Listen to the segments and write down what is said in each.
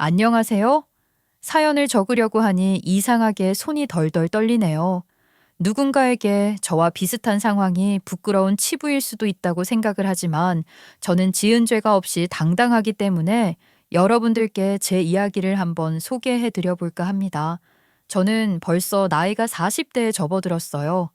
안녕하세요. 사연을 적으려고 하니 이상하게 손이 덜덜 떨리네요. 누군가에게 저와 비슷한 상황이 부끄러운 치부일 수도 있다고 생각을 하지만 저는 지은 죄가 없이 당당하기 때문에 여러분들께 제 이야기를 한번 소개해 드려 볼까 합니다. 저는 벌써 나이가 40대에 접어들었어요.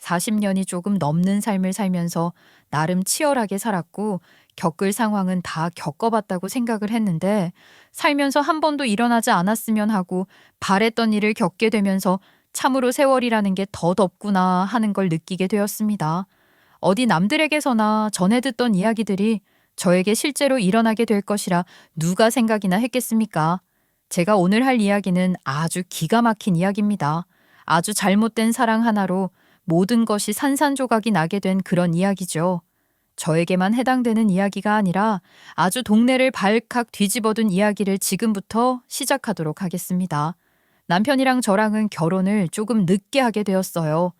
40년이 조금 넘는 삶을 살면서 나름 치열하게 살았고 겪을 상황은 다 겪어봤다고 생각을 했는데 살면서 한 번도 일어나지 않았으면 하고 바랬던 일을 겪게 되면서 참으로 세월이라는 게 덧없구나 하는 걸 느끼게 되었습니다. 어디 남들에게서나 전해 듣던 이야기들이 저에게 실제로 일어나게 될 것이라 누가 생각이나 했겠습니까? 제가 오늘 할 이야기는 아주 기가 막힌 이야기입니다. 아주 잘못된 사랑 하나로 모든 것이 산산조각이 나게 된 그런 이야기죠. 저에게만 해당되는 이야기가 아니라 아주 동네를 발칵 뒤집어둔 이야기를 지금부터 시작하도록 하겠습니다. 남편이랑 저랑은 결혼을 조금 늦게 하게 되었어요.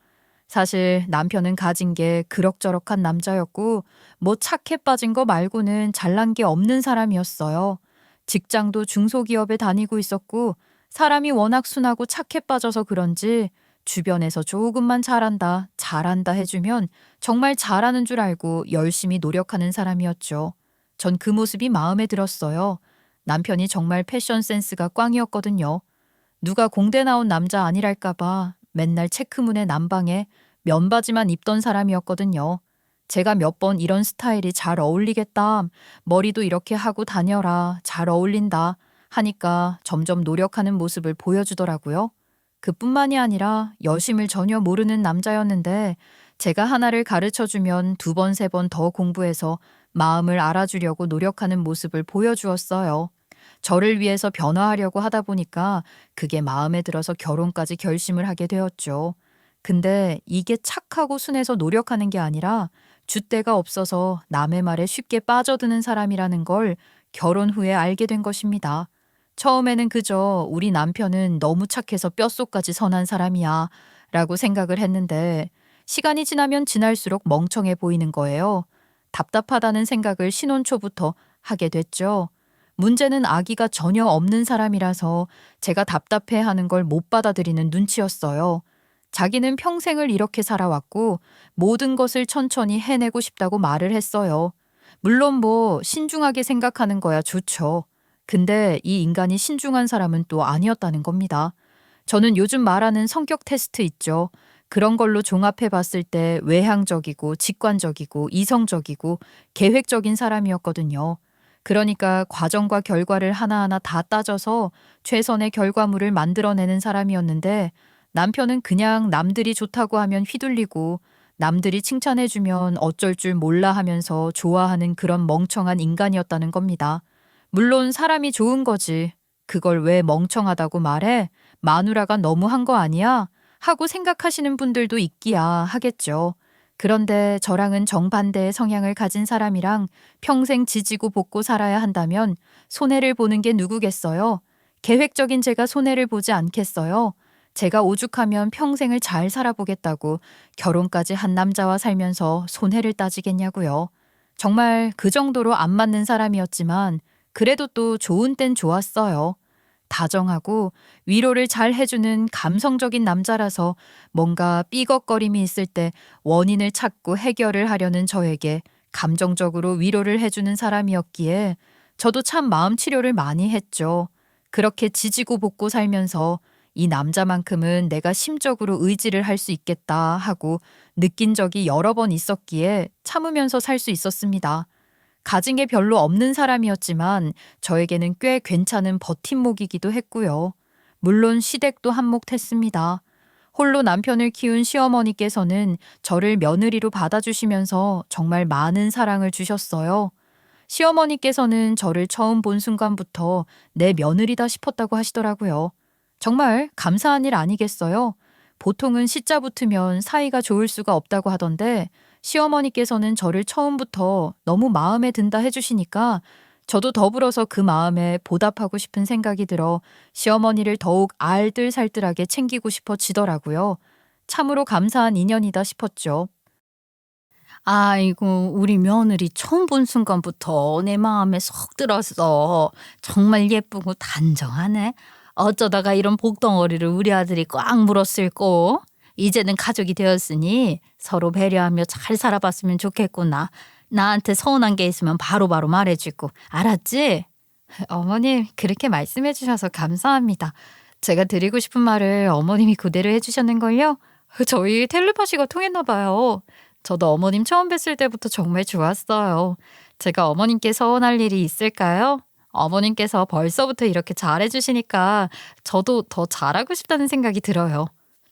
사실 남편은 가진 게 그럭저럭한 남자였고 뭐 착해 빠진 거 말고는 잘난 게 없는 사람이었어요. 직장도 중소기업에 다니고 있었고 사람이 워낙 순하고 착해 빠져서 그런지 주변에서 조금만 잘한다 해주면 정말 잘하는 줄 알고 열심히 노력하는 사람이었죠. 전 그 모습이 마음에 들었어요. 남편이 정말 패션 센스가 꽝이었거든요. 누가 공대 나온 남자 아니랄까봐 맨날 체크무늬 남방에 면바지만 입던 사람이었거든요. 제가 몇 번 이런 스타일이 잘 어울리겠다, 머리도 이렇게 하고 다녀라, 잘 어울린다 하니까 점점 노력하는 모습을 보여주더라고요. 그뿐만이 아니라 여심을 전혀 모르는 남자였는데 제가 하나를 가르쳐주면 두 번, 세 번 더 공부해서 마음을 알아주려고 노력하는 모습을 보여주었어요. 저를 위해서 변화하려고 하다 보니까 그게 마음에 들어서 결혼까지 결심을 하게 되었죠. 근데 이게 착하고 순해서 노력하는 게 아니라 줏대가 없어서 남의 말에 쉽게 빠져드는 사람이라는 걸 결혼 후에 알게 된 것입니다. 처음에는 그저 우리 남편은 너무 착해서 뼛속까지 선한 사람이야 라고 생각을 했는데 시간이 지나면 지날수록 멍청해 보이는 거예요. 답답하다는 생각을 신혼 초부터 하게 됐죠. 문제는 아기가 전혀 없는 사람이라서 제가 답답해하는 걸 못 받아들이는 눈치였어요. 자기는 평생을 이렇게 살아왔고 모든 것을 천천히 해내고 싶다고 말을 했어요. 물론 뭐 신중하게 생각하는 거야 좋죠. 근데 이 인간이 신중한 사람은 또 아니었다는 겁니다. 저는 요즘 말하는 성격 테스트 있죠. 그런 걸로 종합해 봤을 때 외향적이고 직관적이고 이성적이고 계획적인 사람이었거든요. 그러니까 과정과 결과를 하나하나 다 따져서 최선의 결과물을 만들어내는 사람이었는데 남편은 그냥 남들이 좋다고 하면 휘둘리고 남들이 칭찬해주면 어쩔 줄 몰라 하면서 좋아하는 그런 멍청한 인간이었다는 겁니다. 물론 사람이 좋은 거지. 그걸 왜 멍청하다고 말해? 마누라가 너무 한 거 아니야? 하고 생각하시는 분들도 있기야 하겠죠. 그런데 저랑은 정반대의 성향을 가진 사람이랑 평생 지지고 볶고 살아야 한다면 손해를 보는 게 누구겠어요? 계획적인 제가 손해를 보지 않겠어요? 제가 오죽하면 평생을 잘 살아보겠다고 결혼까지 한 남자와 살면서 손해를 따지겠냐고요. 정말 그 정도로 안 맞는 사람이었지만 그래도 또 좋은 땐 좋았어요. 다정하고 위로를 잘 해주는 감성적인 남자라서 뭔가 삐걱거림이 있을 때 원인을 찾고 해결을 하려는 저에게 감정적으로 위로를 해주는 사람이었기에 저도 참 마음 치료를 많이 했죠. 그렇게 지지고 볶고 살면서 이 남자만큼은 내가 심적으로 의지를 할 수 있겠다 하고 느낀 적이 여러 번 있었기에 참으면서 살 수 있었습니다. 가진 게 별로 없는 사람이었지만 저에게는 꽤 괜찮은 버팀목이기도 했고요. 물론 시댁도 한몫했습니다. 홀로 남편을 키운 시어머니께서는 저를 며느리로 받아주시면서 정말 많은 사랑을 주셨어요. 시어머니께서는 저를 처음 본 순간부터 내 며느리다 싶었다고 하시더라고요. 정말 감사한 일 아니겠어요? 보통은 시자 붙으면 사이가 좋을 수가 없다고 하던데 시어머니께서는 저를 처음부터 너무 마음에 든다 해주시니까 저도 더불어서 그 마음에 보답하고 싶은 생각이 들어 시어머니를 더욱 알뜰살뜰하게 챙기고 싶어지더라고요. 참으로 감사한 인연이다 싶었죠. 아이고, 우리 며느리 처음 본 순간부터 내 마음에 쏙 들었어. 정말 예쁘고 단정하네. 어쩌다가 이런 복덩어리를 우리 아들이 꽉 물었을꼬. 이제는 가족이 되었으니 서로 배려하며 잘 살아봤으면 좋겠구나. 나한테 서운한 게 있으면 바로바로 말해주고. 알았지? 어머님, 그렇게 말씀해 주셔서 감사합니다. 제가 드리고 싶은 말을 어머님이 그대로 해주셨는걸요? 저희 텔레파시가 통했나 봐요. 저도 어머님 처음 뵀을 때부터 정말 좋았어요. 제가 어머님께 서운할 일이 있을까요? 어머님께서 벌써부터 이렇게 잘해주시니까 저도 더 잘하고 싶다는 생각이 들어요.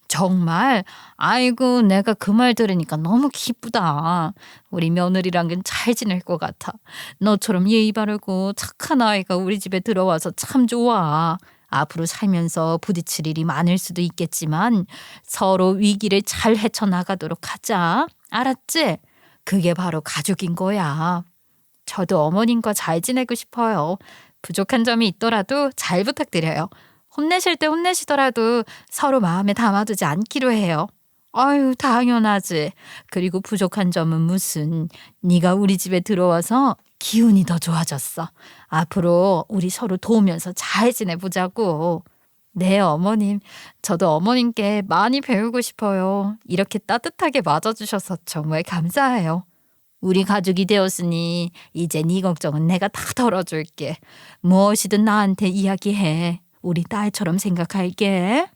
정말? 아이고, 내가 그 말 들으니까 너무 기쁘다. 우리 며느리랑은 잘 지낼 것 같아. 너처럼 예의 바르고 착한 아이가 우리 집에 들어와서 참 좋아. 앞으로 살면서 부딪힐 일이 많을 수도 있겠지만 서로 위기를 잘 헤쳐나가도록 하자. 알았지? 그게 바로 가족인 거야. 저도 어머님과 잘 지내고 싶어요. 부족한 점이 있더라도 잘 부탁드려요. 혼내실 때 혼내시더라도 서로 마음에 담아두지 않기로 해요. 아유, 당연하지. 그리고 부족한 점은 무슨. 네가 우리 집에 들어와서 기운이 더 좋아졌어. 앞으로 우리 서로 도우면서 잘 지내보자고. 네, 어머님. 저도 어머님께 많이 배우고 싶어요. 이렇게 따뜻하게 맞아주셔서 정말 감사해요. 우리 가족이 되었으니 이제 네 걱정은 내가 다 덜어줄게. 무엇이든 나한테 이야기해. 우리 딸처럼 생각할게.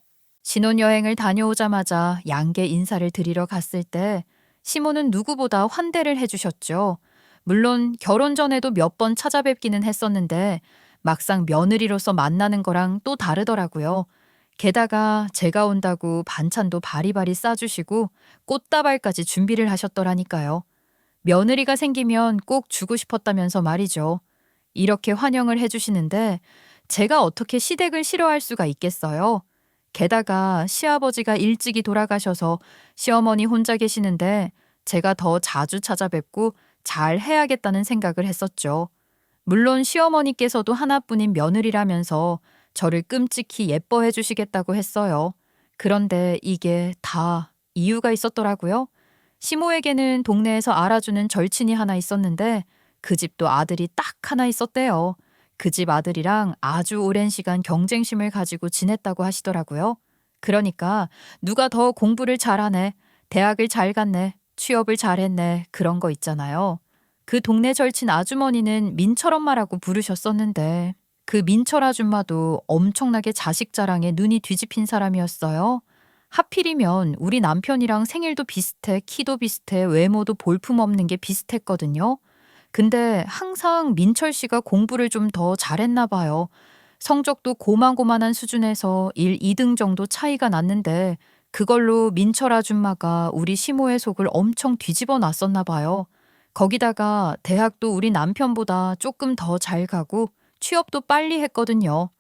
신혼여행을 다녀오자마자 양계 인사를 드리러 갔을 때 시모는 누구보다 환대를 해주셨죠. 물론 결혼 전에도 몇 번 찾아뵙기는 했었는데 막상 며느리로서 만나는 거랑 또 다르더라고요. 게다가 제가 온다고 반찬도 바리바리 싸주시고 꽃다발까지 준비를 하셨더라니까요. 며느리가 생기면 꼭 주고 싶었다면서 말이죠. 이렇게 환영을 해주시는데 제가 어떻게 시댁을 싫어할 수가 있겠어요? 게다가 시아버지가 일찍이 돌아가셔서 시어머니 혼자 계시는데 제가 더 자주 찾아뵙고 잘 해야겠다는 생각을 했었죠. 물론 시어머니께서도 하나뿐인 며느리라면서 저를 끔찍히 예뻐해 주시겠다고 했어요. 그런데 이게 다 이유가 있었더라고요. 시모에게는 동네에서 알아주는 절친이 하나 있었는데 그 집도 아들이 딱 하나 있었대요. 그 집 아들이랑 아주 오랜 시간 경쟁심을 가지고 지냈다고 하시더라고요. 그러니까 누가 더 공부를 잘하네, 대학을 잘 갔네, 취업을 잘했네 그런 거 있잖아요. 그 동네 절친 아주머니는 민철 엄마라고 부르셨었는데 그 민철 아줌마도 엄청나게 자식 자랑에 눈이 뒤집힌 사람이었어요. 하필이면 우리 남편이랑 생일도 비슷해, 키도 비슷해, 외모도 볼품없는 게 비슷했거든요. 근데 항상 민철 씨가 공부를 좀 더 잘했나 봐요. 성적도 고만고만한 수준에서 1, 2등 정도 차이가 났는데 그걸로 민철 아줌마가 우리 시모의 속을 엄청 뒤집어 놨었나 봐요. 거기다가 대학도 우리 남편보다 조금 더 잘 가고 취업도 빨리 했거든요.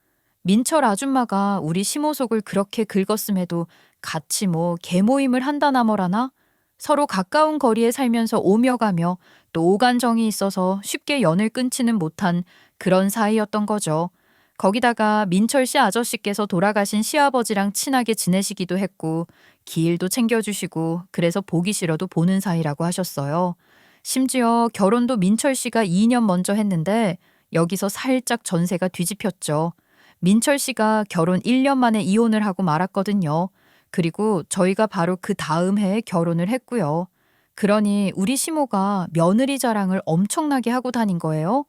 민철 아줌마가 우리 시모 속을 그렇게 긁었음에도 같이 뭐 계모임을 한다나 뭐라나? 서로 가까운 거리에 살면서 오며 가며 또 오간정이 있어서 쉽게 연을 끊지는 못한 그런 사이였던 거죠. 거기다가 민철 씨 아저씨께서 돌아가신 시아버지랑 친하게 지내시기도 했고 기일도 챙겨주시고 그래서 보기 싫어도 보는 사이라고 하셨어요. 심지어 결혼도 민철 씨가 2년 먼저 했는데 여기서 살짝 전세가 뒤집혔죠. 민철 씨가 결혼 1년 만에 이혼을 하고 말았거든요. 그리고 저희가 바로 그 다음 해에 결혼을 했고요. 그러니 우리 시모가 며느리 자랑을 엄청나게 하고 다닌 거예요.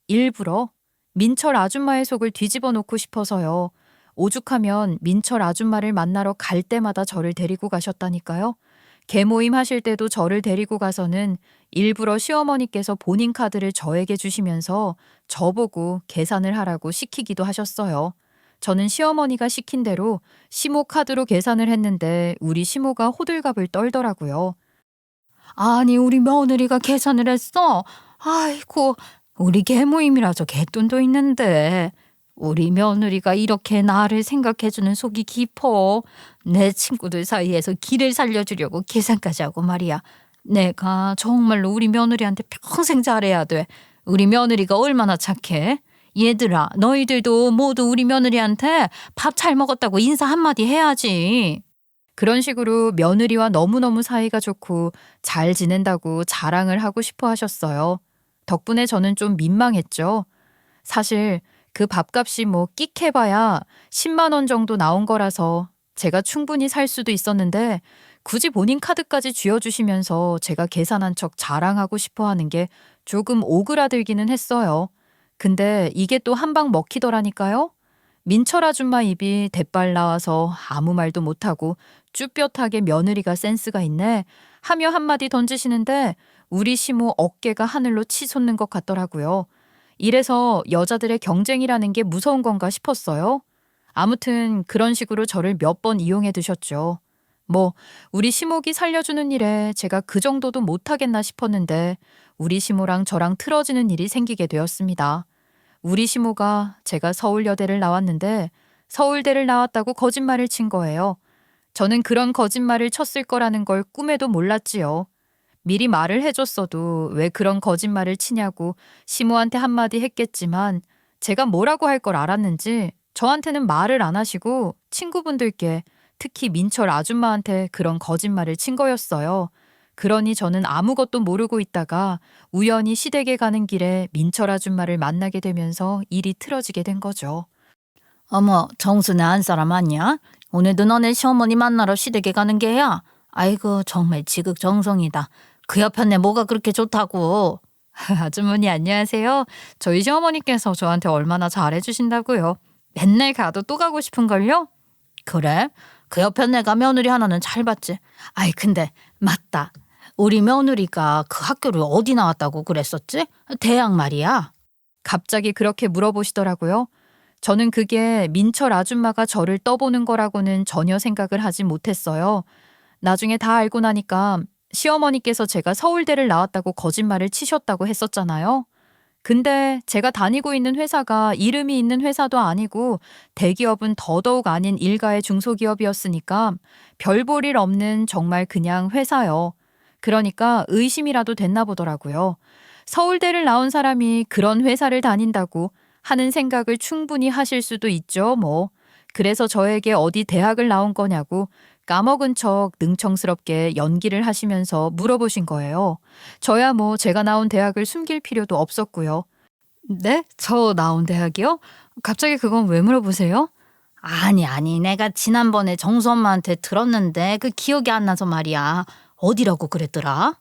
일부러 민철 아줌마의 속을 뒤집어 놓고 싶어서요. 오죽하면 민철 아줌마를 만나러 갈 때마다 저를 데리고 가셨다니까요. 계모임 하실 때도 저를 데리고 가서는 일부러 시어머니께서 본인 카드를 저에게 주시면서 저보고 계산을 하라고 시키기도 하셨어요. 저는 시어머니가 시킨 대로 시모 카드로 계산을 했는데 우리 시모가 호들갑을 떨더라고요. 아니, 우리 며느리가 계산을 했어? 아이고, 우리 계모임이라서 개돈도 있는데. 우리 며느리가 이렇게 나를 생각해주는 속이 깊어. 내 친구들 사이에서 길을 살려주려고 계산까지 하고 말이야. 내가 정말로 우리 며느리한테 평생 잘해야 돼. 우리 며느리가 얼마나 착해. 얘들아, 너희들도 모두 우리 며느리한테 밥 잘 먹었다고 인사 한마디 해야지. 그런 식으로 며느리와 너무너무 사이가 좋고 잘 지낸다고 자랑을 하고 싶어 하셨어요. 덕분에 저는 좀 민망했죠. 사실 그 밥값이 뭐 끽 해봐야 10만 원 정도 나온 거라서 제가 충분히 살 수도 있었는데 굳이 본인 카드까지 쥐어주시면서 제가 계산한 척 자랑하고 싶어 하는 게 조금 오그라들기는 했어요. 근데 이게 또 한 방 먹히더라니까요. 민철 아줌마 입이 대빨 나와서 아무 말도 못하고 쭈뼛하게 며느리가 센스가 있네 하며 한마디 던지시는데 우리 시모 어깨가 하늘로 치솟는 것 같더라고요. 이래서 여자들의 경쟁이라는 게 무서운 건가 싶었어요. 아무튼 그런 식으로 저를 몇 번 이용해 두셨죠. 뭐 우리 시목이 살려주는 일에 제가 그 정도도 못하겠나 싶었는데 우리 시모랑 저랑 틀어지는 일이 생기게 되었습니다. 우리 시모가 제가 서울여대를 나왔는데 서울대를 나왔다고 거짓말을 친 거예요. 저는 그런 거짓말을 쳤을 거라는 걸 꿈에도 몰랐지요. 미리 말을 해줬어도 왜 그런 거짓말을 치냐고 시모한테 한마디 했겠지만 제가 뭐라고 할 걸 알았는지 저한테는 말을 안 하시고 친구분들께 특히 민철 아줌마한테 그런 거짓말을 친 거였어요. 그러니 저는 아무것도 모르고 있다가 우연히 시댁에 가는 길에 민철 아줌마를 만나게 되면서 일이 틀어지게 된 거죠. 어머, 정순애 안 사람 아니야? 오늘도 너네 시어머니 만나러 시댁에 가는 게야? 아이고, 정말 지극정성이다. 그 옆편네 뭐가 그렇게 좋다고. 아주머니 안녕하세요. 저희 시어머니께서 저한테 얼마나 잘해주신다고요. 맨날 가도 또 가고 싶은걸요? 그래? 그 옆편네가 며느리 하나는 잘 봤지. 아이, 근데 맞다. 우리 며느리가 그 학교를 어디 나왔다고 그랬었지? 대학 말이야. 갑자기 그렇게 물어보시더라고요. 저는 그게 민철 아줌마가 저를 떠보는 거라고는 전혀 생각을 하지 못했어요. 나중에 다 알고 나니까 시어머니께서 제가 서울대를 나왔다고 거짓말을 치셨다고 했었잖아요. 근데 제가 다니고 있는 회사가 이름이 있는 회사도 아니고 대기업은 더더욱 아닌 일가의 중소기업이었으니까 별 볼 일 없는 정말 그냥 회사요. 그러니까 의심이라도 됐나 보더라고요. 서울대를 나온 사람이 그런 회사를 다닌다고 하는 생각을 충분히 하실 수도 있죠, 뭐. 그래서 저에게 어디 대학을 나온 거냐고 까먹은 척 능청스럽게 연기를 하시면서 물어보신 거예요. 저야 뭐 제가 나온 대학을 숨길 필요도 없었고요. 네? 저 나온 대학이요? 갑자기 그건 왜 물어보세요? 아니, 내가 지난번에 정수 엄마한테 들었는데 그 기억이 안 나서 말이야. 어디라고 그랬더라?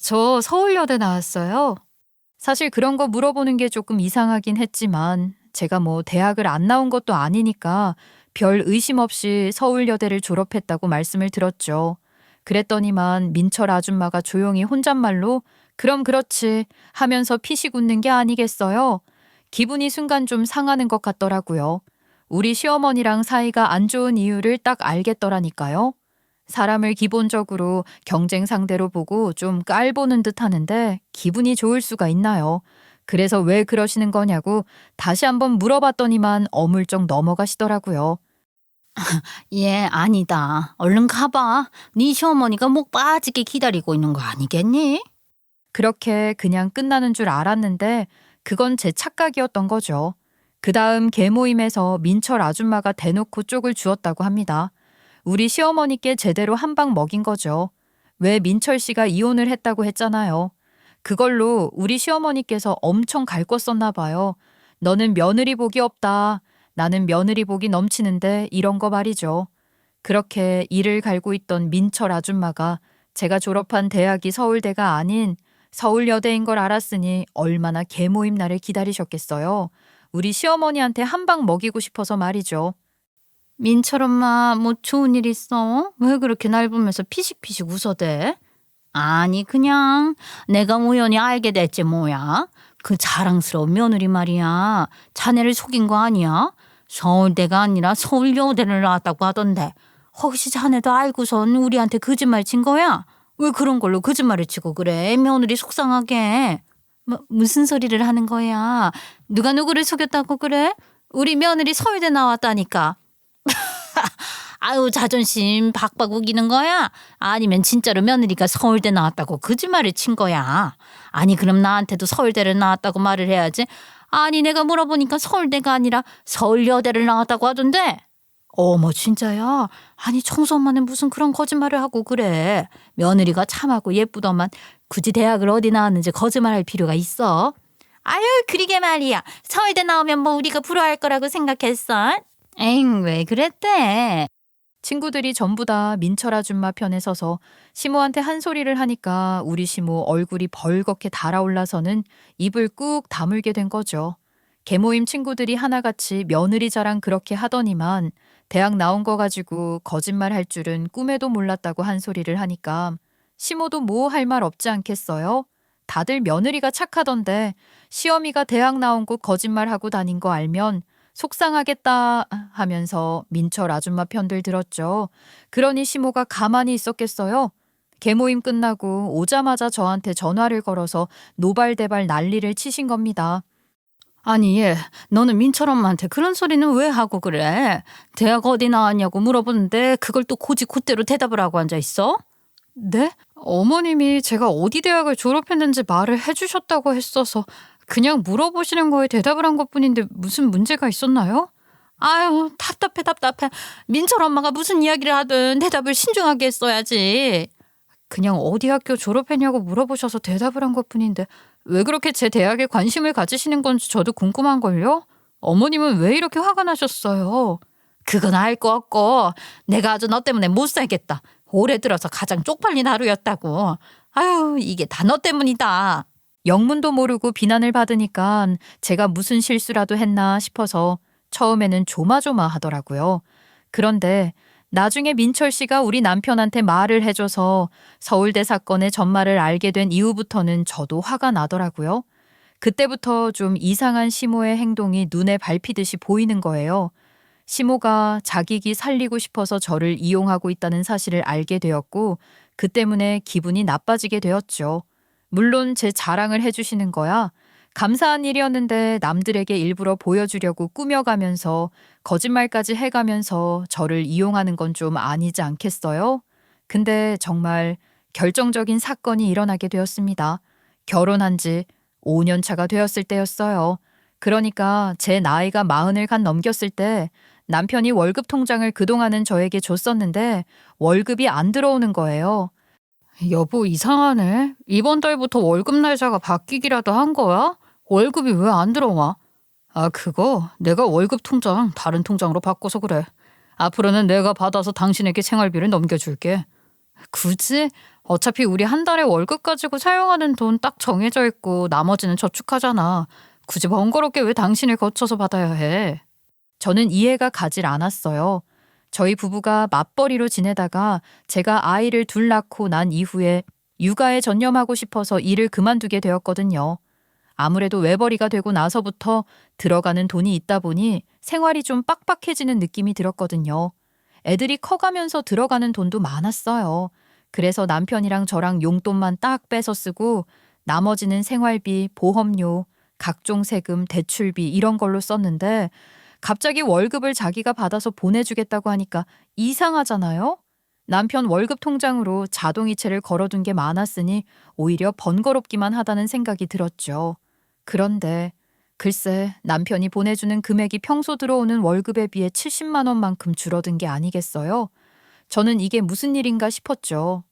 저 서울여대 나왔어요. 사실 그런 거 물어보는 게 조금 이상하긴 했지만 제가 뭐 대학을 안 나온 것도 아니니까 별 의심 없이 서울여대를 졸업했다고 말씀을 드렸죠. 그랬더니만 민철 아줌마가 조용히 혼잣말로 그럼 그렇지 하면서 피식 웃는 게 아니겠어요? 기분이 순간 좀 상하는 것 같더라고요. 우리 시어머니랑 사이가 안 좋은 이유를 딱 알겠더라니까요. 사람을 기본적으로 경쟁 상대로 보고 좀 깔보는 듯 하는데 기분이 좋을 수가 있나요? 그래서 왜 그러시는 거냐고 다시 한번 물어봤더니만 어물쩍 넘어가시더라고요. 예, 아니다. 얼른 가봐. 네 시어머니가 목 빠지게 기다리고 있는 거 아니겠니? 그렇게 그냥 끝나는 줄 알았는데 그건 제 착각이었던 거죠. 그 다음 개모임에서 민철 아줌마가 대놓고 쪽을 주었다고 합니다. 우리 시어머니께 제대로 한 방 먹인 거죠. 왜 민철 씨가 이혼을 했다고 했잖아요. 그걸로 우리 시어머니께서 엄청 갈궜었나 봐요. 너는 며느리 복이 없다. 나는 며느리 복이 넘치는데 이런 거 말이죠. 그렇게 이를 갈고 있던 민철 아줌마가 제가 졸업한 대학이 서울대가 아닌 서울여대인 걸 알았으니 얼마나 개모임 날을 기다리셨겠어요. 우리 시어머니한테 한 방 먹이고 싶어서 말이죠. 민철 엄마 뭐 좋은 일 있어? 왜 그렇게 날 보면서 피식피식 웃어대? 아니 그냥 내가 우연히 알게 됐지 뭐야. 그 자랑스러운 며느리 말이야. 자네를 속인 거 아니야? 서울대가 아니라 서울여대를 나왔다고 하던데 혹시 자네도 알고선 우리한테 거짓말 친 거야? 왜 그런 걸로 거짓말을 치고 그래? 며느리 속상하게. 무슨 소리를 하는 거야? 누가 누구를 속였다고 그래? 우리 며느리 서울대 나왔다니까. 아유 자존심 박박 우기는 거야? 아니면 진짜로 며느리가 서울대 나왔다고 거짓말을 친 거야? 아니 그럼 나한테도 서울대를 나왔다고 말을 해야지. 아니 내가 물어보니까 서울대가 아니라 서울여대를 나왔다고 하던데. 어머 진짜야? 아니 청소 엄마는 무슨 그런 거짓말을 하고 그래. 며느리가 참하고 예쁘더만 굳이 대학을 어디 나왔는지 거짓말할 필요가 있어? 아유 그러게 말이야. 서울대 나오면 뭐 우리가 부러워할 거라고 생각했어? 엥 왜 그랬대? 친구들이 전부 다 민철 아줌마 편에 서서 시모한테 한 소리를 하니까 우리 시모 얼굴이 벌겋게 달아올라서는 입을 꾹 다물게 된 거죠. 개모임 친구들이 하나같이 며느리 자랑 그렇게 하더니만 대학 나온 거 가지고 거짓말 할 줄은 꿈에도 몰랐다고 한 소리를 하니까 시모도 뭐 할 말 없지 않겠어요? 다들 며느리가 착하던데 시어미가 대학 나온 거 거짓말하고 다닌 거 알면 속상하겠다 하면서 민철 아줌마 편들 들었죠. 그러니 시모가 가만히 있었겠어요? 개모임 끝나고 오자마자 저한테 전화를 걸어서 노발대발 난리를 치신 겁니다. 아니 얘 너는 민철 엄마한테 그런 소리는 왜 하고 그래? 대학 어디 나왔냐고 물어보는데 그걸 또 고지고대로 대답을 하고 앉아있어? 네? 어머님이 제가 어디 대학을 졸업했는지 말을 해주셨다고 했어서 그냥 물어보시는 거에 대답을 한 것뿐인데 무슨 문제가 있었나요? 아유 답답해. 민철 엄마가 무슨 이야기를 하든 대답을 신중하게 했어야지. 그냥 어디 학교 졸업했냐고 물어보셔서 대답을 한 것뿐인데 왜 그렇게 제 대학에 관심을 가지시는 건지 저도 궁금한걸요? 어머님은 왜 이렇게 화가 나셨어요? 그건 알 거 없고 내가 아주 너 때문에 못 살겠다. 올해 들어서 가장 쪽팔린 하루였다고. 아유 이게 다 너 때문이다. 영문도 모르고 비난을 받으니까 제가 무슨 실수라도 했나 싶어서 처음에는 조마조마하더라고요. 그런데 나중에 민철 씨가 우리 남편한테 말을 해줘서 서울대 사건의 전말을 알게 된 이후부터는 저도 화가 나더라고요. 그때부터 좀 이상한 시모의 행동이 눈에 밟히듯이 보이는 거예요. 시모가 자기 기 살리고 싶어서 저를 이용하고 있다는 사실을 알게 되었고 그 때문에 기분이 나빠지게 되었죠. 물론 제 자랑을 해주시는 거야 감사한 일이었는데 남들에게 일부러 보여주려고 꾸며가면서 거짓말까지 해가면서 저를 이용하는 건 좀 아니지 않겠어요? 근데 정말 결정적인 사건이 일어나게 되었습니다. 결혼한 지 5년 차가 되었을 때였어요. 그러니까 제 나이가 40을 간 넘겼을 때 남편이 월급 통장을 그동안은 저에게 줬었는데 월급이 안 들어오는 거예요. 여보 이상하네. 이번 달부터 월급 날짜가 바뀌기라도 한 거야? 월급이 왜 안 들어와? 아 그거 내가 월급 통장 다른 통장으로 바꿔서 그래. 앞으로는 내가 받아서 당신에게 생활비를 넘겨줄게. 굳이? 어차피 우리 한 달에 월급 가지고 사용하는 돈 딱 정해져 있고 나머지는 저축하잖아. 굳이 번거롭게 왜 당신을 거쳐서 받아야 해? 저는 이해가 가질 않았어요. 저희 부부가 맞벌이로 지내다가 제가 아이를 둘 낳고 난 이후에 육아에 전념하고 싶어서 일을 그만두게 되었거든요. 아무래도 외벌이가 되고 나서부터 들어가는 돈이 있다 보니 생활이 좀 빡빡해지는 느낌이 들었거든요. 애들이 커가면서 들어가는 돈도 많았어요. 그래서 남편이랑 저랑 용돈만 딱 빼서 쓰고 나머지는 생활비, 보험료, 각종 세금, 대출비 이런 걸로 썼는데 갑자기 월급을 자기가 받아서 보내주겠다고 하니까 이상하잖아요? 남편 월급 통장으로 자동이체를 걸어둔 게 많았으니 오히려 번거롭기만 하다는 생각이 들었죠. 그런데 글쎄 남편이 보내주는 금액이 평소 들어오는 월급에 비해 70만 원만큼 줄어든 게 아니겠어요? 저는 이게 무슨 일인가 싶었죠.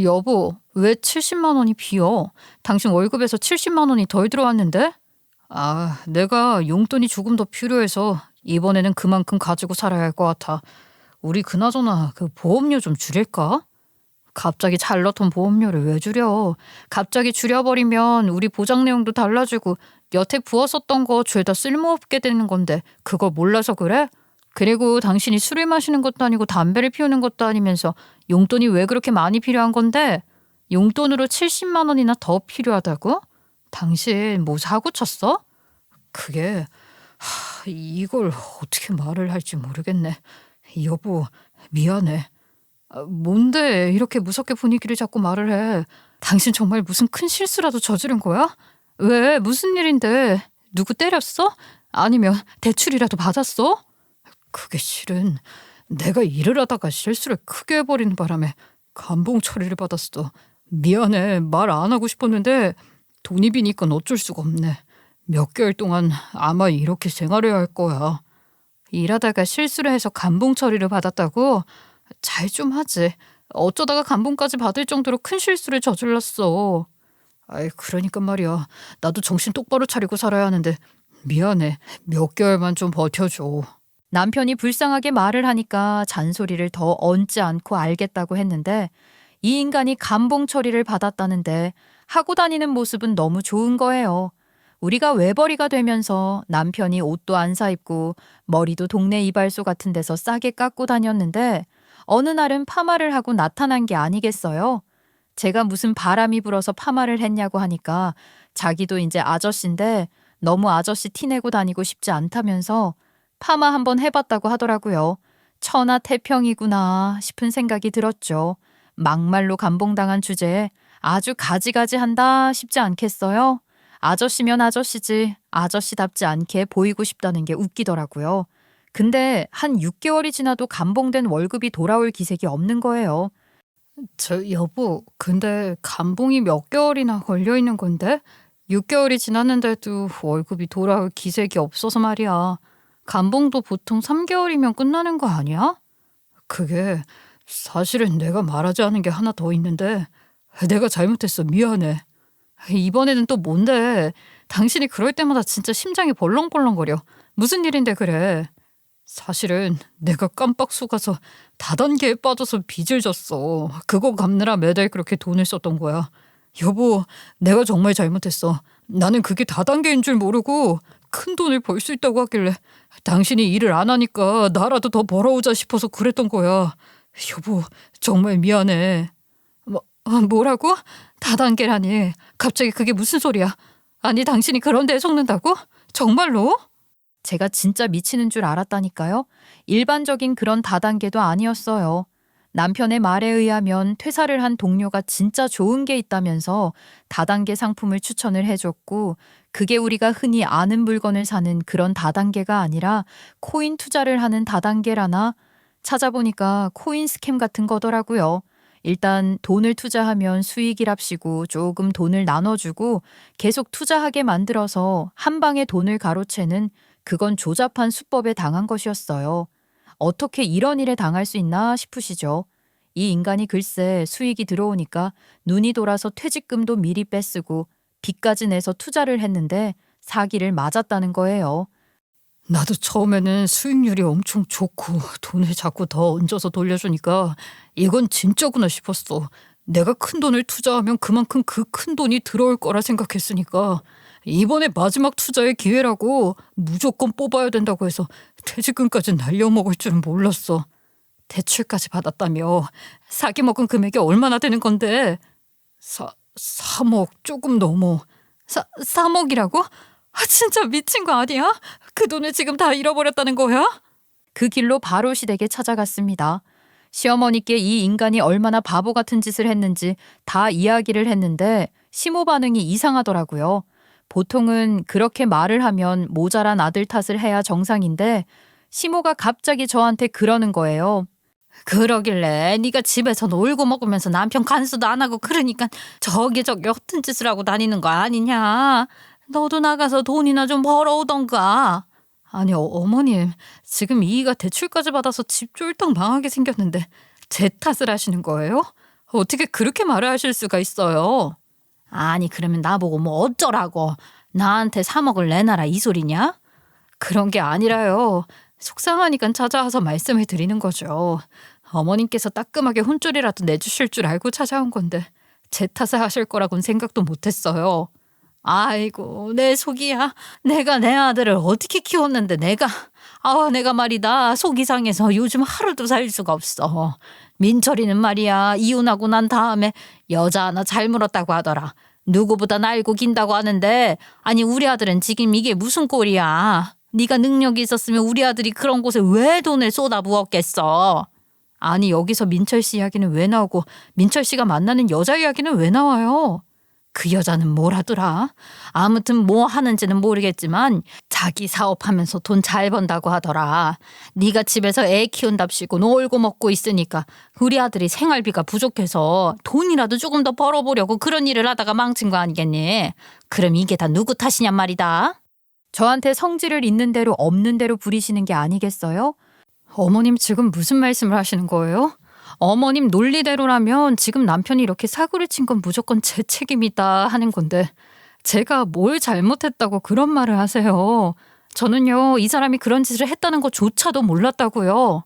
여보 왜 70만 원이 비어? 당신 월급에서 70만 원이 덜 들어왔는데? 아 내가 용돈이 조금 더 필요해서 이번에는 그만큼 가지고 살아야 할 것 같아. 우리 그나저나 그 보험료 좀 줄일까? 갑자기 잘 넣던 보험료를 왜 줄여? 갑자기 줄여버리면 우리 보장 내용도 달라지고 여태 부었었던 거 죄다 쓸모없게 되는 건데 그걸 몰라서 그래? 그리고 당신이 술을 마시는 것도 아니고 담배를 피우는 것도 아니면서 용돈이 왜 그렇게 많이 필요한 건데? 용돈으로 70만 원이나 더 필요하다고? 당신 뭐 사고 쳤어? 그게 이걸 어떻게 말을 할지 모르겠네. 여보 미안해. 뭔데 이렇게 무섭게 분위기를 잡고 말을 해. 당신 정말 무슨 큰 실수라도 저지른 거야? 왜 무슨 일인데? 누구 때렸어? 아니면 대출이라도 받았어? 그게 실은 내가 일을 하다가 실수를 크게 해버리는 바람에 감봉 처리를 받았어. 미안해. 말 안 하고 싶었는데 돈이 비니까 어쩔 수가 없네. 몇 개월 동안 아마 이렇게 생활해야 할 거야. 일하다가 실수를 해서 감봉 처리를 받았다고? 잘 좀 하지. 어쩌다가 감봉까지 받을 정도로 큰 실수를 저질렀어. 아이, 그러니까 말이야. 나도 정신 똑바로 차리고 살아야 하는데 미안해. 몇 개월만 좀 버텨줘. 남편이 불쌍하게 말을 하니까 잔소리를 더 얹지 않고 알겠다고 했는데 이 인간이 감봉 처리를 받았다는데 하고 다니는 모습은 너무 좋은 거예요. 우리가 외벌이가 되면서 남편이 옷도 안 사입고 머리도 동네 이발소 같은 데서 싸게 깎고 다녔는데 어느 날은 파마를 하고 나타난 게 아니겠어요? 제가 무슨 바람이 불어서 파마를 했냐고 하니까 자기도 이제 아저씨인데 너무 아저씨 티내고 다니고 싶지 않다면서 파마 한번 해봤다고 하더라고요. 천하태평이구나 싶은 생각이 들었죠. 막말로 감봉당한 주제에 아주 가지가지한다 싶지 않겠어요? 아저씨면 아저씨지 아저씨답지 않게 보이고 싶다는 게 웃기더라고요. 근데 한 6개월이 지나도 감봉된 월급이 돌아올 기색이 없는 거예요. 저 여보, 근데 감봉이 몇 개월이나 걸려 있는 건데? 6개월이 지났는데도 월급이 돌아올 기색이 없어서 말이야. 감봉도 보통 3개월이면 끝나는 거 아니야? 그게 사실은 내가 말하지 않은 게 하나 더 있는데 내가 잘못했어. 미안해. 이번에는 또 뭔데? 당신이 그럴 때마다 진짜 심장이 벌렁벌렁거려. 무슨 일인데 그래? 사실은 내가 깜빡 속아서 다단계에 빠져서 빚을 졌어. 그거 갚느라 매달 그렇게 돈을 썼던 거야. 여보, 내가 정말 잘못했어. 나는 그게 다단계인 줄 모르고 큰 돈을 벌 수 있다고 하길래 당신이 일을 안 하니까 나라도 더 벌어오자 싶어서 그랬던 거야. 여보, 정말 미안해. 뭐라고? 다단계라니. 갑자기 그게 무슨 소리야? 아니, 당신이 그런 데에 속는다고? 정말로? 제가 진짜 미치는 줄 알았다니까요. 일반적인 그런 다단계도 아니었어요. 남편의 말에 의하면 퇴사를 한 동료가 진짜 좋은 게 있다면서 다단계 상품을 추천을 해줬고 그게 우리가 흔히 아는 물건을 사는 그런 다단계가 아니라 코인 투자를 하는 다단계라나 찾아보니까 코인 스캠 같은 거더라고요. 일단 돈을 투자하면 수익이랍시고 조금 돈을 나눠주고 계속 투자하게 만들어서 한 방에 돈을 가로채는 그건 조잡한 수법에 당한 것이었어요. 어떻게 이런 일에 당할 수 있나 싶으시죠? 이 인간이 글쎄 수익이 들어오니까 눈이 돌아서 퇴직금도 미리 뺏쓰고 빚까지 내서 투자를 했는데 사기를 맞았다는 거예요. 나도 처음에는 수익률이 엄청 좋고 돈을 자꾸 더 얹어서 돌려주니까 이건 진짜구나 싶었어. 내가 큰 돈을 투자하면 그만큼 그 큰 돈이 들어올 거라 생각했으니까 이번에 마지막 투자의 기회라고 무조건 뽑아야 된다고 해서 퇴직금까지 날려먹을 줄은 몰랐어. 대출까지 받았다며. 사기 먹은 금액이 얼마나 되는 건데? 3억 조금 넘어. 3억이라고? 진짜 미친 거 아니야? 그 돈을 지금 다 잃어버렸다는 거야? 그 길로 바로 시댁에 찾아갔습니다. 시어머니께 이 인간이 얼마나 바보 같은 짓을 했는지 다 이야기를 했는데 시모 반응이 이상하더라고요. 보통은 그렇게 말을 하면 모자란 아들 탓을 해야 정상인데 시모가 갑자기 저한테 그러는 거예요. 그러길래 네가 집에서 놀고 먹으면서 남편 간수도 안 하고 그러니까 저기 허튼 짓을 하고 다니는 거 아니냐. 너도 나가서 돈이나 좀 벌어오던가. 아니 어머님, 지금 이이가 대출까지 받아서 집 쫄딱 망하게 생겼는데 제 탓을 하시는 거예요? 어떻게 그렇게 말을 하실 수가 있어요? 아니 그러면 나보고 뭐 어쩌라고. 나한테 3억을 내놔라 이 소리냐? 그런 게 아니라요. 속상하니까 찾아와서 말씀을 드리는 거죠. 어머님께서 따끔하게 혼쭐이라도 내주실 줄 알고 찾아온 건데 제 탓을 하실 거라고는 생각도 못했어요. 아이고 내 속이야. 내가 내 아들을 어떻게 키웠는데 내가 말이다 속이 상해서 요즘 하루도 살 수가 없어. 민철이는 말이야 이혼하고 난 다음에 여자 하나 잘 물었다고 하더라. 누구보다 날고 긴다고 하는데 아니 우리 아들은 지금 이게 무슨 꼴이야. 네가 능력이 있었으면 우리 아들이 그런 곳에 왜 돈을 쏟아부었겠어. 아니 여기서 민철 씨 이야기는 왜 나오고 민철 씨가 만나는 여자 이야기는 왜 나와요? 그 여자는 뭐라더라? 아무튼 뭐 하는지는 모르겠지만 자기 사업하면서 돈 잘 번다고 하더라. 네가 집에서 애 키운답시고 놀고 먹고 있으니까 우리 아들이 생활비가 부족해서 돈이라도 조금 더 벌어보려고 그런 일을 하다가 망친 거 아니겠니? 그럼 이게 다 누구 탓이냔 말이다. 저한테 성질을 있는 대로 없는 대로 부리시는 게 아니겠어요? 어머님 지금 무슨 말씀을 하시는 거예요? 어머님 논리대로라면 지금 남편이 이렇게 사고를 친 건 무조건 제 책임이다 하는 건데 제가 뭘 잘못했다고 그런 말을 하세요. 저는요, 이 사람이 그런 짓을 했다는 것조차도 몰랐다고요.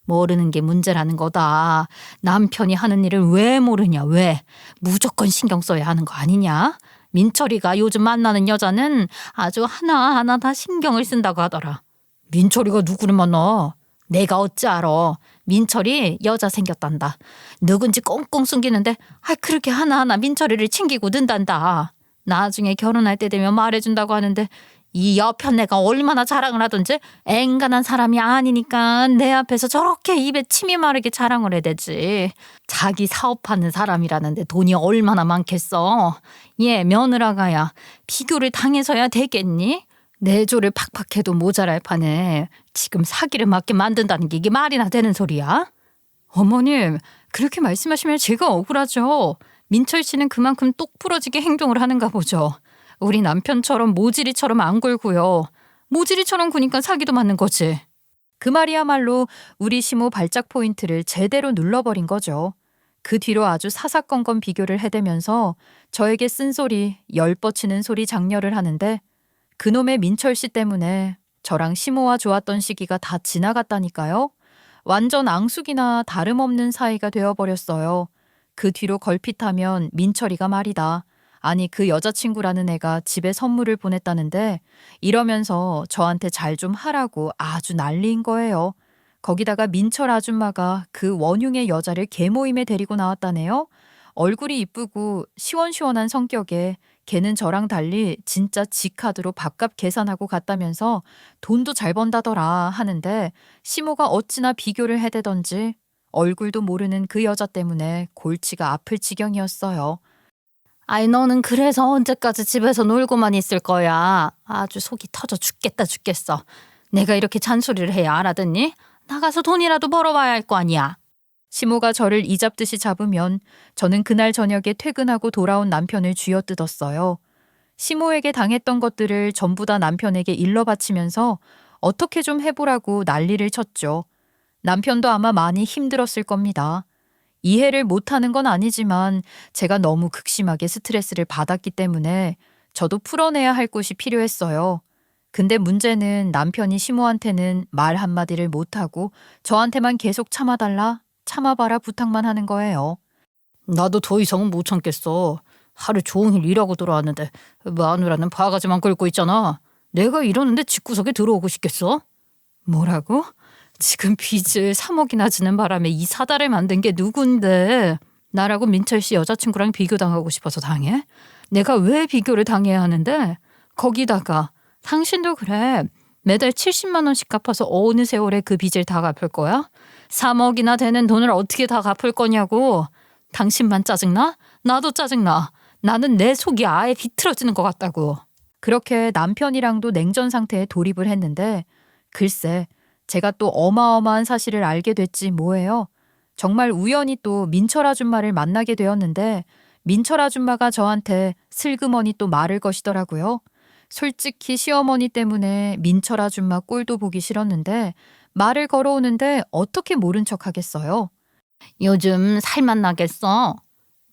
모르는 게 문제라는 거다. 남편이 하는 일을 왜 모르냐, 왜? 무조건 신경 써야 하는 거 아니냐? 민철이가 요즘 만나는 여자는 아주 하나하나 다 신경을 쓴다고 하더라. 민철이가 누구를 만나? 내가 어찌 알아. 민철이 여자 생겼단다. 누군지 꽁꽁 숨기는데 그렇게 하나하나 민철이를 챙기고 는단다. 나중에 결혼할 때 되면 말해준다고 하는데 이 여편네가 얼마나 자랑을 하던지 앵간한 사람이 아니니까 내 앞에서 저렇게 입에 침이 마르게 자랑을 해대지. 자기 사업하는 사람이라는데 돈이 얼마나 많겠어. 얘 며느라가야 비교를 당해서야 되겠니? 내조를 팍팍해도 모자랄 판에 지금 사기를 맞게 만든다는 게 이게 말이나 되는 소리야? 어머님, 그렇게 말씀하시면 제가 억울하죠. 민철 씨는 그만큼 똑부러지게 행동을 하는가 보죠. 우리 남편처럼 모질이처럼 안 굴고요. 모질이처럼 구니까 사기도 맞는 거지. 그 말이야말로 우리 시모 발작 포인트를 제대로 눌러버린 거죠. 그 뒤로 아주 사사건건 비교를 해대면서 저에게 쓴소리, 열뻗치는 소리 장렬을 하는데 그놈의 민철 씨 때문에 저랑 시모와 좋았던 시기가 다 지나갔다니까요. 완전 앙숙이나 다름없는 사이가 되어버렸어요. 그 뒤로 걸핏하면 민철이가 말이다. 아니 그 여자친구라는 애가 집에 선물을 보냈다는데 이러면서 저한테 잘 좀 하라고 아주 난리인 거예요. 거기다가 민철 아줌마가 그 원흉의 여자를 개모임에 데리고 나왔다네요. 얼굴이 이쁘고 시원시원한 성격에 걔는 저랑 달리 진짜 지 카드로 밥값 계산하고 갔다면서 돈도 잘 번다더라 하는데 시모가 어찌나 비교를 해대던지 얼굴도 모르는 그 여자 때문에 골치가 아플 지경이었어요. 아이, 너는 그래서 언제까지 집에서 놀고만 있을 거야. 아주 속이 터져 죽겠다 죽겠어. 내가 이렇게 잔소리를 해야 알아듣니? 나가서 돈이라도 벌어와야 할 거 아니야. 시모가 저를 이잡듯이 잡으면 저는 그날 저녁에 퇴근하고 돌아온 남편을 쥐어뜯었어요. 시모에게 당했던 것들을 전부 다 남편에게 일러 바치면서 어떻게 좀 해보라고 난리를 쳤죠. 남편도 아마 많이 힘들었을 겁니다. 이해를 못하는 건 아니지만 제가 너무 극심하게 스트레스를 받았기 때문에 저도 풀어내야 할 곳이 필요했어요. 근데 문제는 남편이 시모한테는 말 한마디를 못하고 저한테만 계속 참아달라, 참아봐라 부탁만 하는 거예요. 나도 더 이상은 못 참겠어. 하루 종일 일하고 돌아왔는데 마누라는 바가지만 긁고 있잖아. 내가 이러는데 집구석에 들어오고 싶겠어? 뭐라고? 지금 빚을 3억이나 지는 바람에 이 사달을 만든 게 누군데? 나라고 민철 씨 여자친구랑 비교당하고 싶어서 당해? 내가 왜 비교를 당해야 하는데? 거기다가 당신도 그래. 매달 70만 원씩 갚아서 어느 세월에 그 빚을 다 갚을 거야? 3억이나 되는 돈을 어떻게 다 갚을 거냐고. 당신만 짜증나? 나도 짜증나. 나는 내 속이 아예 비틀어지는 것 같다고. 그렇게 남편이랑도 냉전 상태에 돌입을 했는데 글쎄 제가 또 어마어마한 사실을 알게 됐지 뭐예요. 정말 우연히 또 민철 아줌마를 만나게 되었는데 민철 아줌마가 저한테 슬그머니 또 말을 거시더라고요. 솔직히 시어머니 때문에 민철 아줌마 꼴도 보기 싫었는데 말을 걸어오는데 어떻게 모른 척 하겠어요? 요즘 살만 나겠어.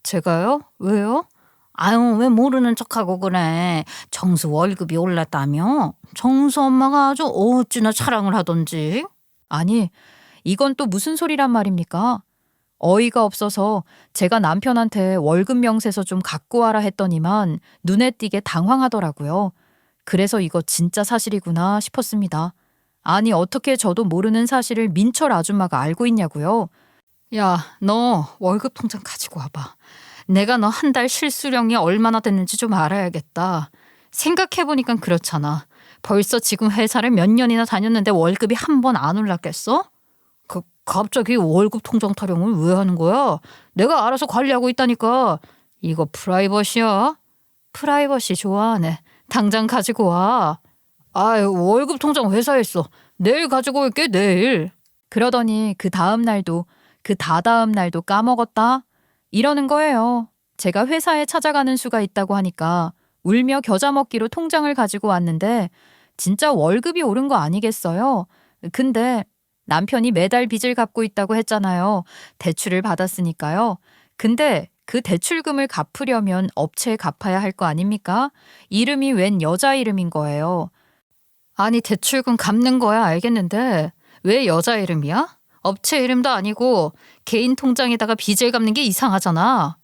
제가요? 왜요? 아유, 왜 모르는 척하고 그래. 정수 월급이 올랐다며? 정수 엄마가 아주 어찌나 자랑을 하던지. 아니, 이건 또 무슨 소리란 말입니까? 어이가 없어서 제가 남편한테 월급 명세서 좀 갖고 와라 했더니만 눈에 띄게 당황하더라고요. 그래서 이거 진짜 사실이구나 싶었습니다. 아니, 어떻게 저도 모르는 사실을 민철 아줌마가 알고 있냐고요? 야, 너 월급 통장 가지고 와봐. 내가 너 한 달 실수령이 얼마나 됐는지 좀 알아야겠다. 생각해보니까 그렇잖아. 벌써 지금 회사를 몇 년이나 다녔는데 월급이 한 번 안 올랐겠어? 갑자기 월급 통장 타령을 왜 하는 거야? 내가 알아서 관리하고 있다니까. 이거 프라이버시야? 프라이버시 좋아하네. 당장 가지고 와. 아유, 월급 통장 회사에 있어. 내일 가지고 올게, 내일. 그러더니 그 다음 날도 그 다다음 날도 까먹었다? 이러는 거예요. 제가 회사에 찾아가는 수가 있다고 하니까 울며 겨자 먹기로 통장을 가지고 왔는데 진짜 월급이 오른 거 아니겠어요? 근데 남편이 매달 빚을 갚고 있다고 했잖아요. 대출을 받았으니까요. 근데 그 대출금을 갚으려면 업체에 갚아야 할 거 아닙니까? 이름이 웬 여자 이름인 거예요. 아니, 대출금 갚는 거야 알겠는데 왜 여자 이름이야? 업체 이름도 아니고 개인 통장에다가 빚을 갚는 게 이상하잖아.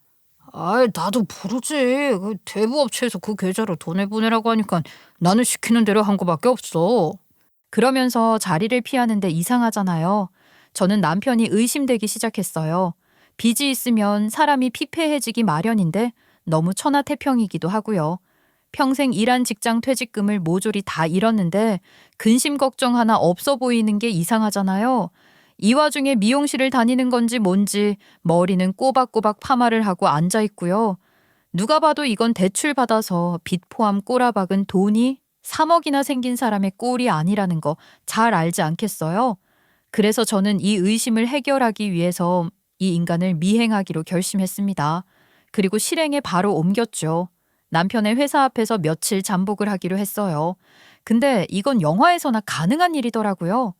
아이, 나도 모르지. 그 대부업체에서 그 계좌로 돈을 보내라고 하니까 나는 시키는 대로 한 거밖에 없어. 그러면서 자리를 피하는데 이상하잖아요. 저는 남편이 의심되기 시작했어요. 빚이 있으면 사람이 피폐해지기 마련인데 너무 천하태평이기도 하고요. 평생 일한 직장 퇴직금을 모조리 다 잃었는데 근심 걱정 하나 없어 보이는 게 이상하잖아요. 이 와중에 미용실을 다니는 건지 뭔지 머리는 꼬박꼬박 파마를 하고 앉아 있고요. 누가 봐도 이건 대출 받아서 빚 포함 꼬라박은 돈이 3억이나 생긴 사람의 꼴이 아니라는 거 잘 알지 않겠어요? 그래서 저는 이 의심을 해결하기 위해서 이 인간을 미행하기로 결심했습니다. 그리고 실행에 바로 옮겼죠. 남편의 회사 앞에서 며칠 잠복을 하기로 했어요. 근데 이건 영화에서나 가능한 일이더라고요.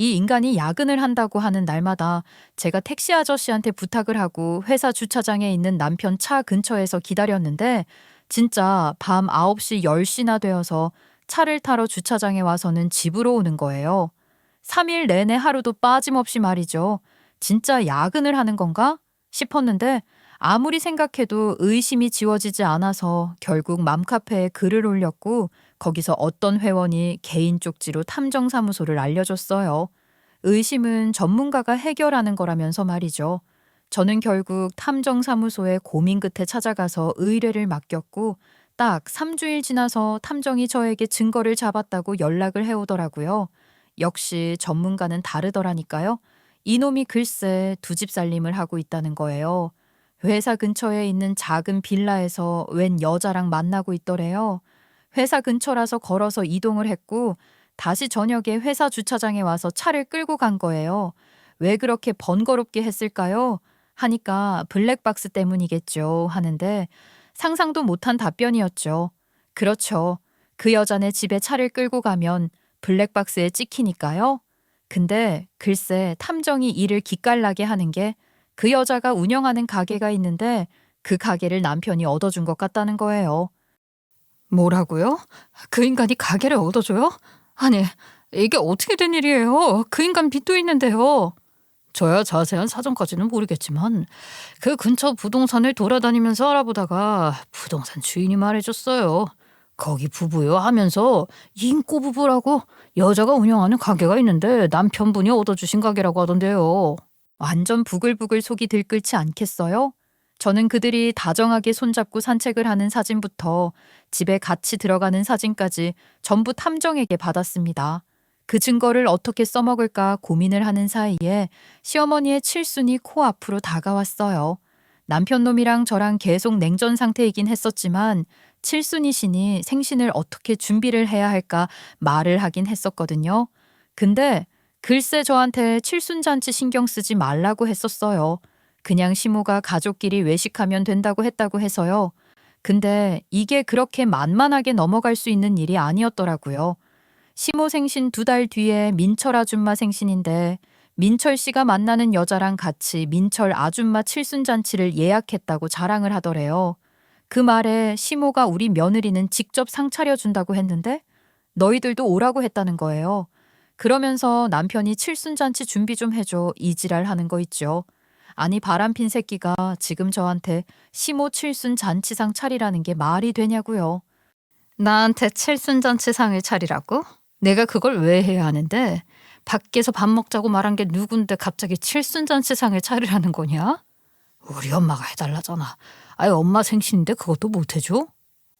이 인간이 야근을 한다고 하는 날마다 제가 택시 아저씨한테 부탁을 하고 회사 주차장에 있는 남편 차 근처에서 기다렸는데 진짜 밤 9시, 10시나 되어서 차를 타러 주차장에 와서는 집으로 오는 거예요. 3일 내내 하루도 빠짐없이 말이죠. 진짜 야근을 하는 건가 싶었는데 아무리 생각해도 의심이 지워지지 않아서 결국 맘카페에 글을 올렸고 거기서 어떤 회원이 개인 쪽지로 탐정사무소를 알려줬어요. 의심은 전문가가 해결하는 거라면서 말이죠. 저는 결국 탐정사무소에 고민 끝에 찾아가서 의뢰를 맡겼고 딱 3주일 지나서 탐정이 저에게 증거를 잡았다고 연락을 해오더라고요. 역시 전문가는 다르더라니까요. 이놈이 글쎄 두 집 살림을 하고 있다는 거예요. 회사 근처에 있는 작은 빌라에서 웬 여자랑 만나고 있더래요. 회사 근처라서 걸어서 이동을 했고 다시 저녁에 회사 주차장에 와서 차를 끌고 간 거예요. 왜 그렇게 번거롭게 했을까요? 하니까 블랙박스 때문이겠죠 하는데 상상도 못한 답변이었죠. 그렇죠. 그 여자네 집에 차를 끌고 가면 블랙박스에 찍히니까요. 근데 글쎄 탐정이 이를 기깔나게 하는 게 그 여자가 운영하는 가게가 있는데 그 가게를 남편이 얻어준 것 같다는 거예요. 뭐라고요? 그 인간이 가게를 얻어줘요? 아니, 이게 어떻게 된 일이에요? 그 인간 빚도 있는데요. 저야 자세한 사정까지는 모르겠지만 그 근처 부동산을 돌아다니면서 알아보다가 부동산 주인이 말해줬어요. 거기 부부요 하면서 인꼬 부부라고 여자가 운영하는 가게가 있는데 남편분이 얻어주신 가게라고 하던데요. 완전 부글부글 속이 들끓지 않겠어요? 저는 그들이 다정하게 손잡고 산책을 하는 사진부터 집에 같이 들어가는 사진까지 전부 탐정에게 받았습니다. 그 증거를 어떻게 써먹을까 고민을 하는 사이에 시어머니의 칠순이 코앞으로 다가왔어요. 남편 놈이랑 저랑 계속 냉전 상태이긴 했었지만 칠순이시니 생신을 어떻게 준비를 해야 할까 말을 하긴 했었거든요. 근데 글쎄 저한테 칠순잔치 신경 쓰지 말라고 했었어요. 그냥 시모가 가족끼리 외식하면 된다고 했다고 해서요. 근데 이게 그렇게 만만하게 넘어갈 수 있는 일이 아니었더라고요. 시모 생신 2달 뒤에 민철 아줌마 생신인데 민철 씨가 만나는 여자랑 같이 민철 아줌마 칠순잔치를 예약했다고 자랑을 하더래요. 그 말에 시모가 우리 며느리는 직접 상 차려준다고 했는데 너희들도 오라고 했다는 거예요. 그러면서 남편이 칠순잔치 준비 좀 해줘 이지랄 하는 거 있죠. 아니 바람핀 새끼가 지금 저한테 시모 칠순 잔치상 차리라는 게 말이 되냐고요. 나한테 칠순잔치상을 차리라고? 내가 그걸 왜 해야 하는데? 밖에서 밥 먹자고 말한 게 누군데 갑자기 칠순잔치상을 차리라는 거냐? 우리 엄마가 해달라잖아. 아이, 엄마 생신인데 그것도 못 해줘?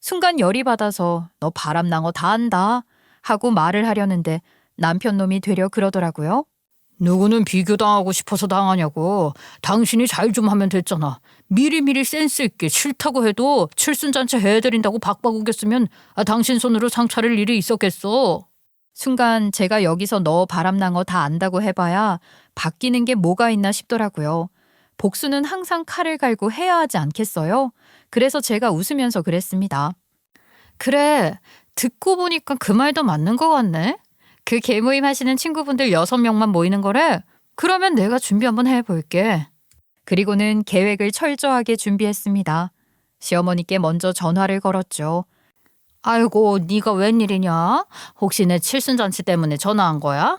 순간 열이 받아서 너 바람낭어 다 안다 하고 말을 하려는데 남편 놈이 되려 그러더라고요. 누구는 비교당하고 싶어서 당하냐고. 당신이 잘 좀 하면 됐잖아. 미리미리 센스 있게 싫다고 해도 칠순잔치 해드린다고 박박우겼으면 당신 손으로 상 차릴 일이 있었겠어. 순간 제가 여기서 너 바람낭어 다 안다고 해봐야 바뀌는 게 뭐가 있나 싶더라고요. 복수는 항상 칼을 갈고 해야 하지 않겠어요? 그래서 제가 웃으면서 그랬습니다. 그래, 듣고 보니까 그 말도 맞는 것 같네. 그 개모임 하시는 친구분들 6명만 모이는 거래. 그러면 내가 준비 한번 해볼게. 그리고는 계획을 철저하게 준비했습니다. 시어머니께 먼저 전화를 걸었죠. 아이고, 네가 웬일이냐? 혹시 내 칠순잔치 때문에 전화한 거야?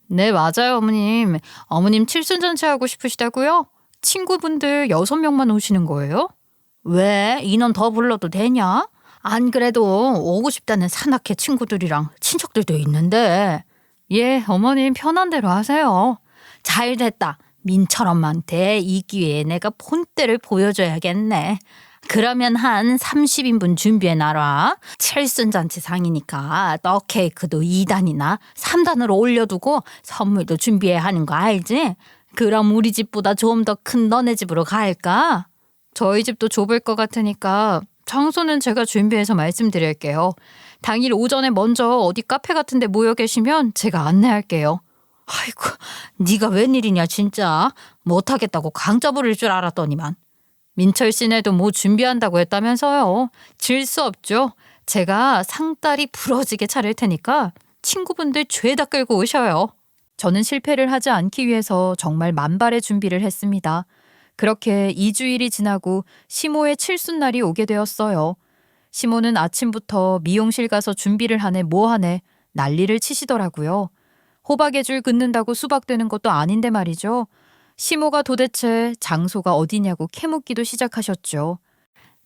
네, 맞아요, 어머님. 어머님 칠순잔치 하고 싶으시다고요? 친구분들 6명만 오시는 거예요? 왜? 인원 더 불러도 되냐? 안 그래도 오고 싶다는 산악회 친구들이랑 친척들도 있는데. 예, 어머님 편한 대로 하세요. 잘 됐다. 민철 엄마한테 이 기회에 내가 본때를 보여줘야겠네. 그러면 한 30인분 준비해놔라. 칠순잔치 상이니까 떡 케이크도 2단이나 3단으로 올려두고 선물도 준비해야 하는 거 알지? 그럼 우리 집보다 좀 더 큰 너네 집으로 갈까? 저희 집도 좁을 것 같으니까 장소는 제가 준비해서 말씀드릴게요. 당일 오전에 먼저 어디 카페 같은 데 모여 계시면 제가 안내할게요. 아이고, 네가 웬일이냐 진짜. 못하겠다고 강짜 부릴 줄 알았더니만. 민철 씨네도 뭐 준비한다고 했다면서요. 질 수 없죠. 제가 상다리 부러지게 차릴 테니까 친구분들 죄다 끌고 오셔요. 저는 실패를 하지 않기 위해서 정말 만발의 준비를 했습니다. 그렇게 2주일이 지나고 시모의 칠순날이 오게 되었어요. 시모는 아침부터 미용실 가서 준비를 하네 뭐하네 난리를 치시더라고요. 호박의 줄 긋는다고 수박되는 것도 아닌데 말이죠. 시모가 도대체 장소가 어디냐고 캐묻기도 시작하셨죠.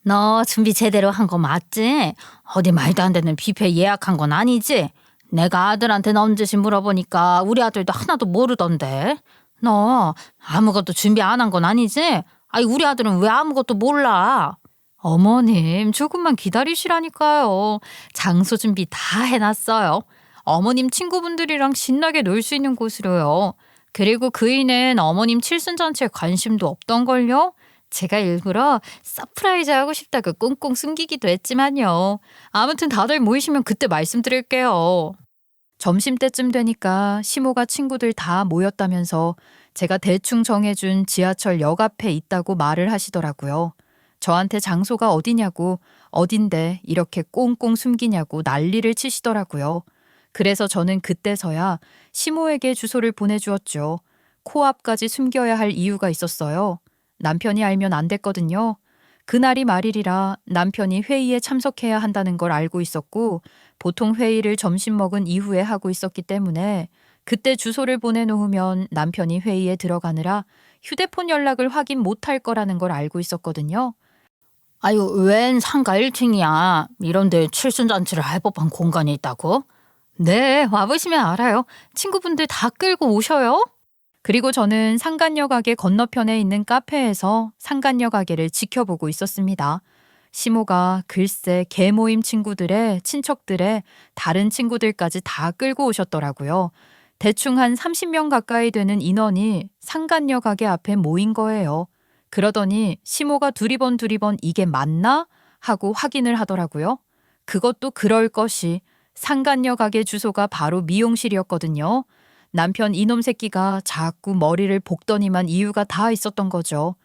너 준비 제대로 한 거 맞지? 어디 말도 안 되는 뷔페 예약한 건 아니지? 내가 아들한테 넌지시 물어보니까 우리 아들도 하나도 모르던데. 너 아무것도 준비 안 한 건 아니지? 아니 우리 아들은 왜 아무것도 몰라? 어머님 조금만 기다리시라니까요. 장소 준비 다 해놨어요. 어머님 친구분들이랑 신나게 놀 수 있는 곳으로요. 그리고 그이는 어머님 칠순잔치에 관심도 없던걸요? 제가 일부러 서프라이즈 하고 싶다고 꽁꽁 숨기기도 했지만요. 아무튼 다들 모이시면 그때 말씀드릴게요. 점심때쯤 되니까 시모가 친구들 다 모였다면서 제가 대충 정해준 지하철 역 앞에 있다고 말을 하시더라고요. 저한테 장소가 어디냐고 어딘데 이렇게 꽁꽁 숨기냐고 난리를 치시더라고요. 그래서 저는 그때서야 시모에게 주소를 보내주었죠. 코앞까지 숨겨야 할 이유가 있었어요. 남편이 알면 안 됐거든요. 그날이 말일이라 남편이 회의에 참석해야 한다는 걸 알고 있었고 보통 회의를 점심 먹은 이후에 하고 있었기 때문에 그때 주소를 보내놓으면 남편이 회의에 들어가느라 휴대폰 연락을 확인 못할 거라는 걸 알고 있었거든요. 아유 웬 상가 1층이야. 이런데 칠순잔치를 할 법한 공간이 있다고? 네, 와보시면 알아요. 친구분들 다 끌고 오셔요. 그리고 저는 상간역악의 건너편에 있는 카페에서 상간역악계를 지켜보고 있었습니다. 시모가 글쎄 개모임 친구들의 친척들의 다른 친구들까지 다 끌고 오셨더라고요. 대충 한 30명 가까이 되는 인원이 상간역악계 앞에 모인 거예요. 그러더니 시모가 두리번 이게 맞나? 하고 확인을 하더라고요. 그것도 그럴 것이 상간역악의 주소가 바로 미용실이었거든요. 남편 이놈 새끼가 자꾸 머리를 볶더니만 이유가 다 있었던 거죠.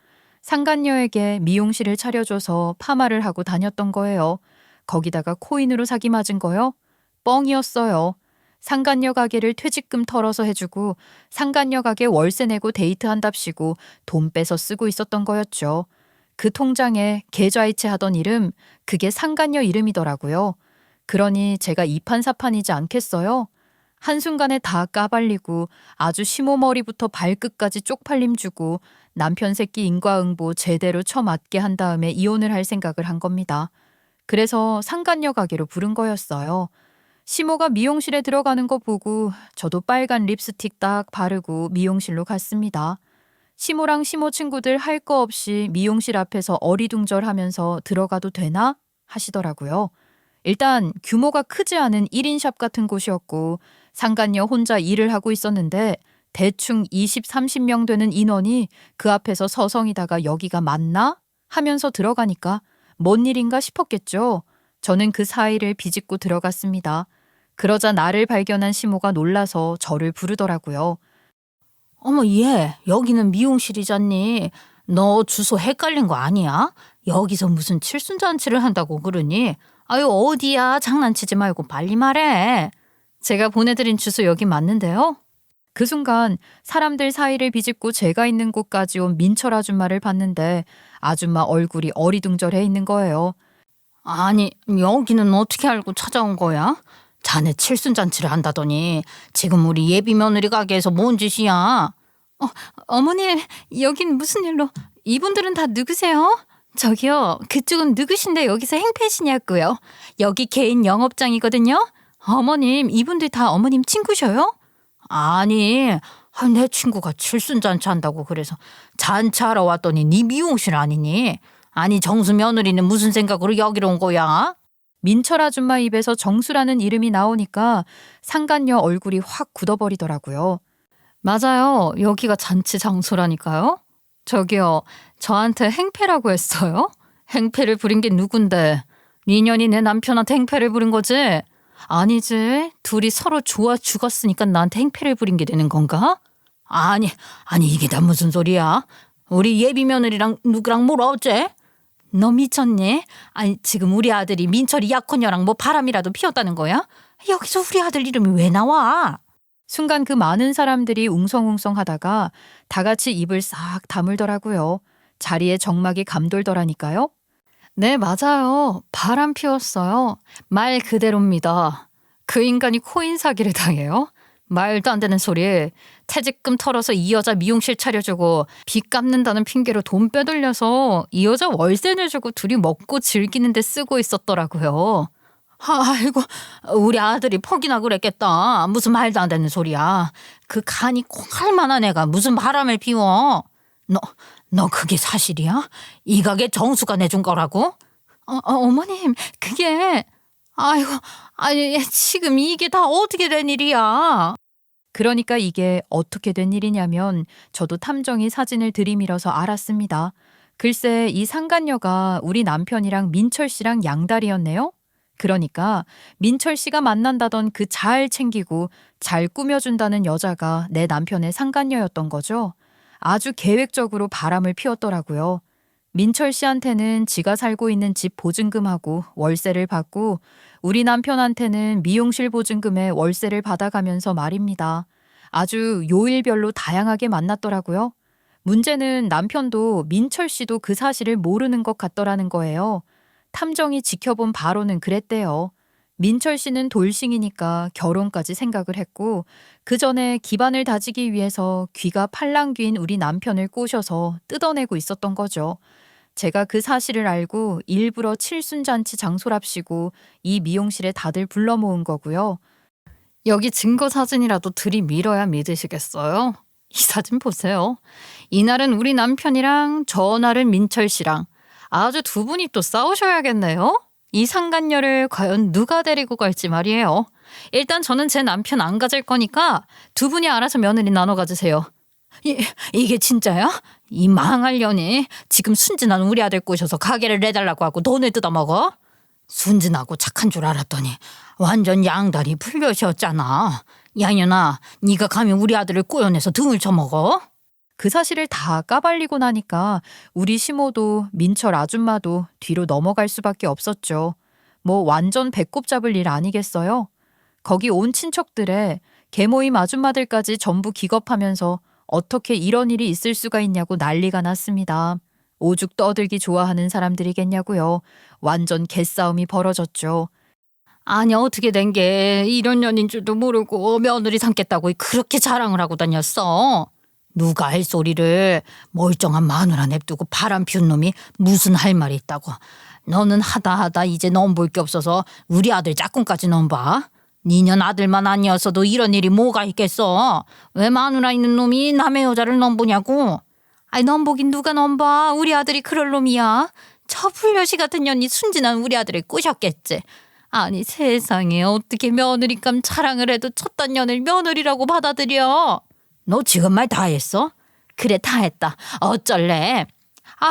상간녀에게 미용실을 차려줘서 파마를 하고 다녔던 거예요. 거기다가 코인으로 사기 맞은 거요? 뻥이었어요. 상간녀 가게를 퇴직금 털어서 해주고 상간녀 가게 월세 내고 데이트한답시고 돈 빼서 쓰고 있었던 거였죠. 그 통장에 계좌이체 하던 이름, 그게 상간녀 이름이더라고요. 그러니 제가 이판사판이지 않겠어요? 한순간에 다 까발리고 아주 시모머리부터 발끝까지 쪽팔림 주고 남편 새끼 인과응보 제대로 쳐맞게 한 다음에 이혼을 할 생각을 한 겁니다. 그래서 상간녀 가게로 부른 거였어요. 시모가 미용실에 들어가는 거 보고 저도 빨간 립스틱 딱 바르고 미용실로 갔습니다. 시모랑 시모 친구들 할 거 없이 미용실 앞에서 어리둥절하면서 들어가도 되나? 하시더라고요. 일단 규모가 크지 않은 1인 샵 같은 곳이었고 상간녀 혼자 일을 하고 있었는데 대충 20, 30명 되는 인원이 그 앞에서 서성이다가 여기가 맞나? 하면서 들어가니까 뭔 일인가 싶었겠죠. 저는 그 사이를 비집고 들어갔습니다. 그러자 나를 발견한 시모가 놀라서 저를 부르더라고요. 어머 얘 여기는 미용실이잖니. 너 주소 헷갈린 거 아니야? 여기서 무슨 칠순잔치를 한다고 그러니? 아유, 어디야? 장난치지 말고 빨리 말해. 제가 보내드린 주소 여기 맞는데요. 그 순간 사람들 사이를 비집고 제가 있는 곳까지 온 민철 아줌마를 봤는데 아줌마 얼굴이 어리둥절해 있는 거예요. 아니, 여기는 어떻게 알고 찾아온 거야? 자네 칠순잔치를 한다더니 지금 우리 예비 며느리 가게에서 뭔 짓이야? 어머님, 여긴 무슨 일로? 이분들은 다 누구세요? 저기요, 그쪽은 누구신데 여기서 행패시냐고요? 여기 개인 영업장이거든요. 어머님, 이분들 다 어머님 친구셔요? 아니, 내 친구가 칠순잔치 한다고 그래서 잔치하러 왔더니 네 미용실 아니니? 아니, 정수 며느리는 무슨 생각으로 여기로 온 거야? 민철 아줌마 입에서 정수라는 이름이 나오니까 상간녀 얼굴이 확 굳어버리더라고요. 맞아요. 여기가 잔치 장소라니까요. 저기요, 저한테 행패라고 했어요? 행패를 부린 게 누군데? 니년이 내 남편한테 행패를 부린 거지? 아니지. 둘이 서로 좋아 죽었으니까 나한테 행패를 부린 게 되는 건가? 아니, 이게 다 무슨 소리야? 우리 예비 며느리랑 누구랑 뭘 어째? 너 미쳤니? 아니, 지금 우리 아들이 민철이 약혼녀랑 뭐 바람이라도 피웠다는 거야? 여기서 우리 아들 이름이 왜 나와? 순간 그 많은 사람들이 웅성웅성 하다가 다 같이 입을 싹 다물더라고요. 자리에 정막이 감돌더라니까요. 네, 맞아요. 바람 피웠어요. 말 그대로입니다. 그 인간이 코인 사기를 당해요? 말도 안 되는 소리. 퇴직금 털어서 이 여자 미용실 차려주고 빚 갚는다는 핑계로 돈 빼돌려서 이 여자 월세 내주고 둘이 먹고 즐기는 데 쓰고 있었더라고요. 아이고, 우리 아들이 퍽이나 그랬겠다. 무슨 말도 안 되는 소리야. 그 간이 콩알만한 애가 무슨 바람을 피워. 너 그게 사실이야? 이 가게 정수가 내준 거라고? 어머님, 그게... 아이고, 아니 지금 이게 다 어떻게 된 일이야? 그러니까 이게 어떻게 된 일이냐면 저도 탐정이 사진을 들이밀어서 알았습니다. 글쎄 이 상간녀가 우리 남편이랑 민철 씨랑 양다리였네요. 그러니까 민철 씨가 만난다던 그 잘 챙기고 잘 꾸며준다는 여자가 내 남편의 상간녀였던 거죠. 아주 계획적으로 바람을 피웠더라고요. 민철 씨한테는 지가 살고 있는 집 보증금하고 월세를 받고 우리 남편한테는 미용실 보증금에 월세를 받아가면서 말입니다. 아주 요일별로 다양하게 만났더라고요. 문제는 남편도 민철 씨도 그 사실을 모르는 것 같더라는 거예요. 탐정이 지켜본 바로는 그랬대요. 민철 씨는 돌싱이니까 결혼까지 생각을 했고 그 전에 기반을 다지기 위해서 귀가 팔랑귀인 우리 남편을 꼬셔서 뜯어내고 있었던 거죠. 제가 그 사실을 알고 일부러 칠순잔치 장소랍시고 이 미용실에 다들 불러 모은 거고요. 여기 증거 사진이라도 들이밀어야 믿으시겠어요? 이 사진 보세요. 이날은 우리 남편이랑 저날은 민철 씨랑 아주 두 분이 또 싸우셔야겠네요. 이 상간녀를 과연 누가 데리고 갈지 말이에요. 일단 저는 제 남편 안 가질 거니까 두 분이 알아서 며느리 나눠 가지세요. 이게 진짜야? 이 망할 년이 지금 순진한 우리 아들 꼬셔서 가게를 내달라고 하고 돈을 뜯어먹어? 순진하고 착한 줄 알았더니 완전 양다리 풀려셨잖아. 양년아, 네가 감히 우리 아들을 꼬여내서 등을 쳐먹어? 그 사실을 다 까발리고 나니까 우리 시모도 민철 아줌마도 뒤로 넘어갈 수밖에 없었죠. 뭐 완전 배꼽 잡을 일 아니겠어요? 거기 온 친척들에 계모임 아줌마들까지 전부 기겁하면서 어떻게 이런 일이 있을 수가 있냐고 난리가 났습니다. 오죽 떠들기 좋아하는 사람들이겠냐고요. 완전 개싸움이 벌어졌죠. 아니 어떻게 된 게 이런 년인 줄도 모르고 며느리 삼겠다고 그렇게 자랑을 하고 다녔어. 누가 할 소리를 멀쩡한 마누라 냅두고 바람 피운 놈이 무슨 할 말이 있다고. 너는 하다 이제 넘볼 게 없어서 우리 아들 짝꿍까지 넘봐. 니년 아들만 아니었어도 이런 일이 뭐가 있겠어. 왜 마누라 있는 놈이 남의 여자를 넘보냐고. 아이 넘보긴 누가 넘봐. 우리 아들이 그럴 놈이야. 저 불려시 같은 년이 순진한 우리 아들을 꼬셨겠지. 아니 세상에 어떻게 며느리감 자랑을 해도 첫단 년을 며느리라고 받아들여. 너 지금 말 다 했어? 그래 다 했다. 어쩔래? 아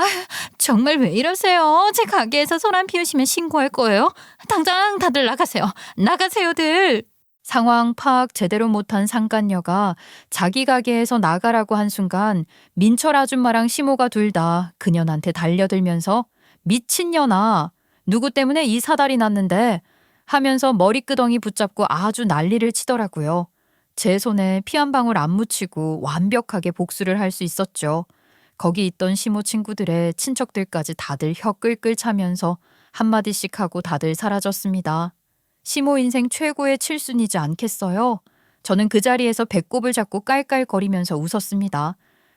정말 왜 이러세요? 제 가게에서 손 안 피우시면 신고할 거예요. 당장 다들 나가세요. 나가세요들. 상황 파악 제대로 못한 상간녀가 자기 가게에서 나가라고 한 순간 민철 아줌마랑 시모가 둘 다 그년한테 달려들면서 미친년아. 누구 때문에 이 사달이 났는데 하면서 머리끄덩이 붙잡고 아주 난리를 치더라고요. 제 손에 피 한 방울 안 묻히고 완벽하게 복수를 할 수 있었죠. 거기 있던 시모 친구들의 친척들까지 다들 혀 끌끌 차면서 한마디씩 하고 다들 사라졌습니다. 시모 인생 최고의 칠순이지 않겠어요? 저는 그 자리에서 배꼽을 잡고 깔깔거리면서 웃었습니다.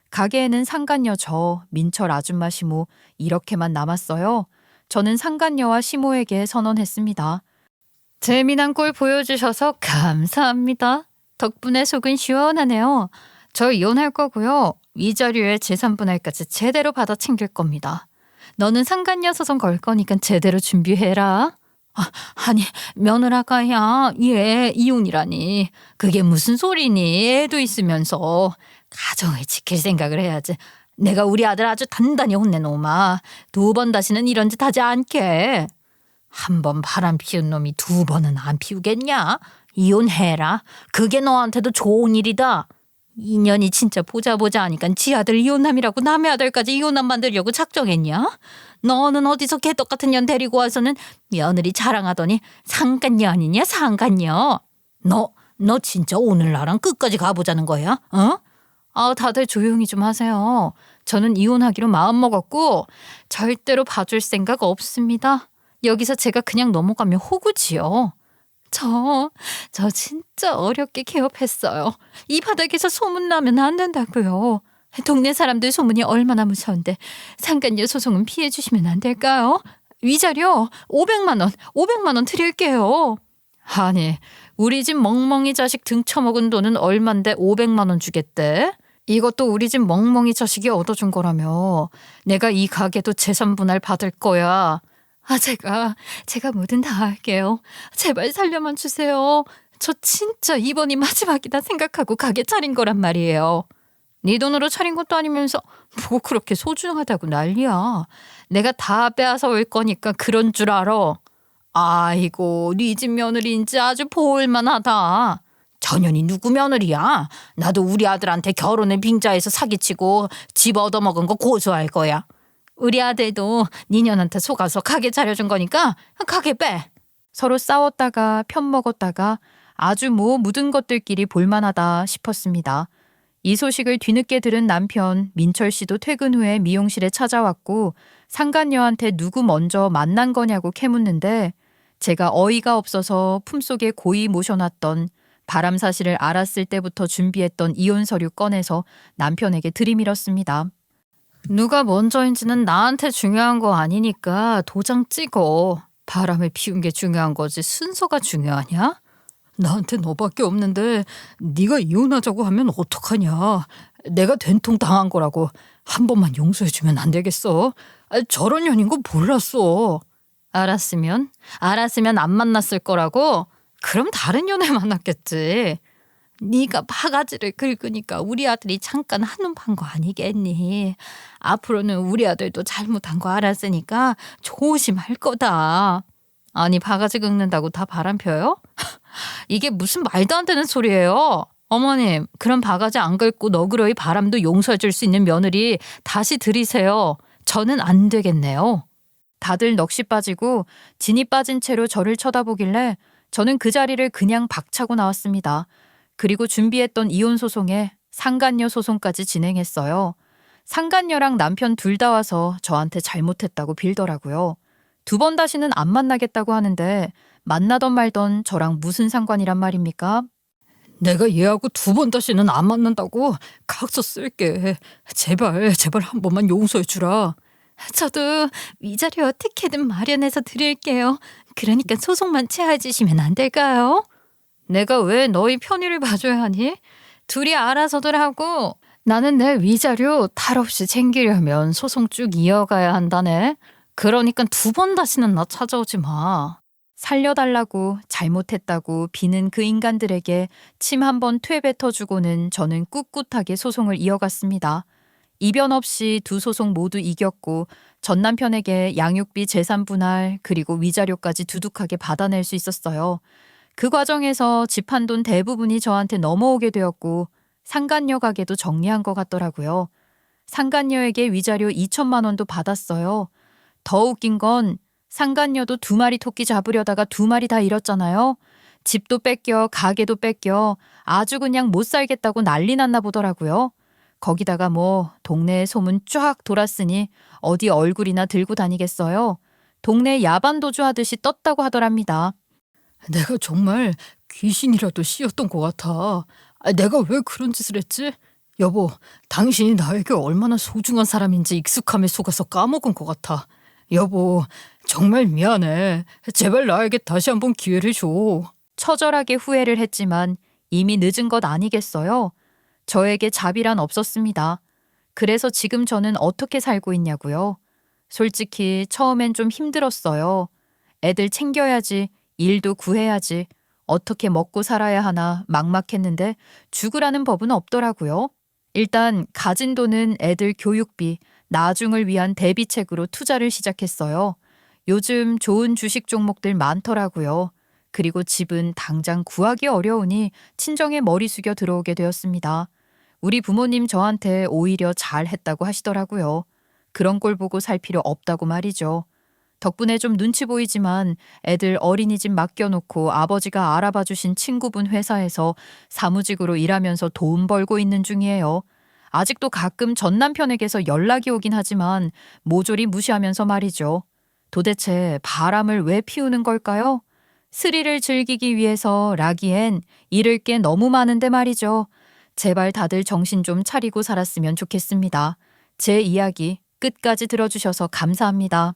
가게에는 상간녀 저, 민철 아줌마 시모 이렇게만 남았어요. 저는 상간녀와 시모에게 선언했습니다. 재미난 꼴 보여주셔서 감사합니다. 덕분에 속은 시원하네요. 저 이혼할 거고요. 위자료에 재산분할까지 제대로 받아 챙길 겁니다. 너는 상간녀 소송 걸 거니까 제대로 준비해라. 아니 며느라가야 얘 이혼이라니. 그게 무슨 소리니. 애도 있으면서. 가정을 지킬 생각을 해야지. 내가 우리 아들 아주 단단히 혼내놓으마. 2번 다시는 이런 짓 하지 않게. 한 번 바람 피운 놈이 2번은 안 피우겠냐? 이혼해라. 그게 너한테도 좋은 일이다. 인연이 진짜 보자 하니까 지 아들 이혼남이라고 남의 아들까지 이혼남 만들려고 작정했냐? 너는 어디서 개떡 같은 년 데리고 와서는 며느리 자랑하더니 상간녀 아니냐 상간녀. 너 진짜 오늘 나랑 끝까지 가보자는 거야? 어? 다들 조용히 좀 하세요. 저는 이혼하기로 마음먹었고 절대로 봐줄 생각 없습니다. 여기서 제가 그냥 넘어가면 호구지요. 저 진짜 어렵게 개업했어요. 이 바닥에서 소문나면 안 된다고요. 동네 사람들 소문이 얼마나 무서운데 상간녀 소송은 피해 주시면 안 될까요? 위자료 500만 원 드릴게요. 아니, 우리 집 멍멍이 자식 등쳐먹은 돈은 얼만데 500만 원 주겠대? 이것도 우리 집 멍멍이 자식이 얻어준 거라며. 내가 이 가게도 재산 분할 받을 거야. 제가 뭐든 다 할게요. 제발 살려만 주세요. 저 진짜 이번이 마지막이다 생각하고 가게 차린 거란 말이에요. 네 돈으로 차린 것도 아니면서 뭐 그렇게 소중하다고 난리야. 내가 다 빼앗아 올 거니까 그런 줄 알아. 아이고, 네 집 며느리인지 아주 보을만하다. 전현이 누구 며느리야? 나도 우리 아들한테 결혼을 빙자해서 사기치고 집 얻어먹은 거 고소할 거야. 우리 아들도 니년한테 속아서 가게 차려준 거니까 가게 빼. 서로 싸웠다가 편먹었다가 아주 묻은 것들끼리 볼만하다 싶었습니다. 이 소식을 뒤늦게 들은 남편 민철 씨도 퇴근 후에 미용실에 찾아왔고 상간녀한테 누구 먼저 만난 거냐고 캐묻는데 제가 어이가 없어서 품속에 고이 모셔놨던 바람 사실을 알았을 때부터 준비했던 이혼 서류 꺼내서 남편에게 들이밀었습니다. 누가 먼저인지는 나한테 중요한 거 아니니까 도장 찍어. 바람을 피운 게 중요한 거지 순서가 중요하냐? 나한테 너밖에 없는데 네가 이혼하자고 하면 어떡하냐. 내가 된통 당한 거라고 한 번만 용서해주면 안 되겠어? 저런 년인 거 몰랐어. 알았으면 안 만났을 거라고? 그럼 다른 연애 만났겠지. 네가 바가지를 긁으니까 우리 아들이 잠깐 한눈 판 거 아니겠니? 앞으로는 우리 아들도 잘못한 거 알았으니까 조심할 거다. 아니 바가지 긁는다고 다 바람 펴요? 이게 무슨 말도 안 되는 소리예요. 어머님, 그럼 바가지 안 긁고 너그러이 바람도 용서해 줄 수 있는 며느리 다시 들이세요. 저는 안 되겠네요. 다들 넋이 빠지고 진이 빠진 채로 저를 쳐다보길래 저는 그 자리를 그냥 박차고 나왔습니다. 그리고 준비했던 이혼 소송에 상간녀 소송까지 진행했어요. 상간녀랑 남편 둘 다 와서 저한테 잘못했다고 빌더라고요. 2번 다시는 안 만나겠다고 하는데 만나던 말던 저랑 무슨 상관이란 말입니까? 내가 얘하고 2번 다시는 안 만난다고 각서 쓸게. 제발 한 번만 용서해 주라. 저도 위자료 어떻게든 마련해서 드릴게요. 그러니까 소송만 취하해주시면 안 될까요? 내가 왜 너희 편의를 봐줘야 하니? 둘이 알아서들 하고 나는 내 위자료 탈 없이 챙기려면 소송 쭉 이어가야 한다네. 그러니까 2번 다시는 나 찾아오지 마. 살려달라고 잘못했다고 비는 그 인간들에게 침 한 번 퇴뱉어주고는 저는 꿋꿋하게 소송을 이어갔습니다. 이변 없이 2 소송 모두 이겼고 전 남편에게 양육비 재산 분할 그리고 위자료까지 두둑하게 받아낼 수 있었어요. 그 과정에서 집 한 돈 대부분이 저한테 넘어오게 되었고 상간녀 가게도 정리한 것 같더라고요. 상간녀에게 위자료 2천만 원도 받았어요. 더 웃긴 건 상간녀도 2마리 토끼 잡으려다가 2마리 다 잃었잖아요. 집도 뺏겨 가게도 뺏겨 아주 그냥 못 살겠다고 난리 났나 보더라고요. 거기다가 뭐 동네에 소문 쫙 돌았으니 어디 얼굴이나 들고 다니겠어요. 동네 야반 도주하듯이 떴다고 하더랍니다. 내가 정말 귀신이라도 씌었던 것 같아. 내가 왜 그런 짓을 했지? 여보, 당신이 나에게 얼마나 소중한 사람인지 익숙함에 속아서 까먹은 것 같아. 여보, 정말 미안해. 제발 나에게 다시 한번 기회를 줘. 처절하게 후회를 했지만 이미 늦은 것 아니겠어요? 저에게 자비란 없었습니다. 그래서 지금 저는 어떻게 살고 있냐고요? 솔직히 처음엔 좀 힘들었어요. 애들 챙겨야지, 일도 구해야지, 어떻게 먹고 살아야 하나 막막했는데 죽으라는 법은 없더라고요. 일단 가진 돈은 애들 교육비, 나중을 위한 대비책으로 투자를 시작했어요. 요즘 좋은 주식 종목들 많더라고요. 그리고 집은 당장 구하기 어려우니 친정에 머리 숙여 들어오게 되었습니다. 우리 부모님 저한테 오히려 잘했다고 하시더라고요. 그런 꼴 보고 살 필요 없다고 말이죠. 덕분에 좀 눈치 보이지만 애들 어린이집 맡겨놓고 아버지가 알아봐 주신 친구분 회사에서 사무직으로 일하면서 돈 벌고 있는 중이에요. 아직도 가끔 전 남편에게서 연락이 오긴 하지만 모조리 무시하면서 말이죠. 도대체 바람을 왜 피우는 걸까요? 스릴을 즐기기 위해서라기엔 잃을 게 너무 많은데 말이죠. 제발 다들 정신 좀 차리고 살았으면 좋겠습니다. 제 이야기 끝까지 들어주셔서 감사합니다.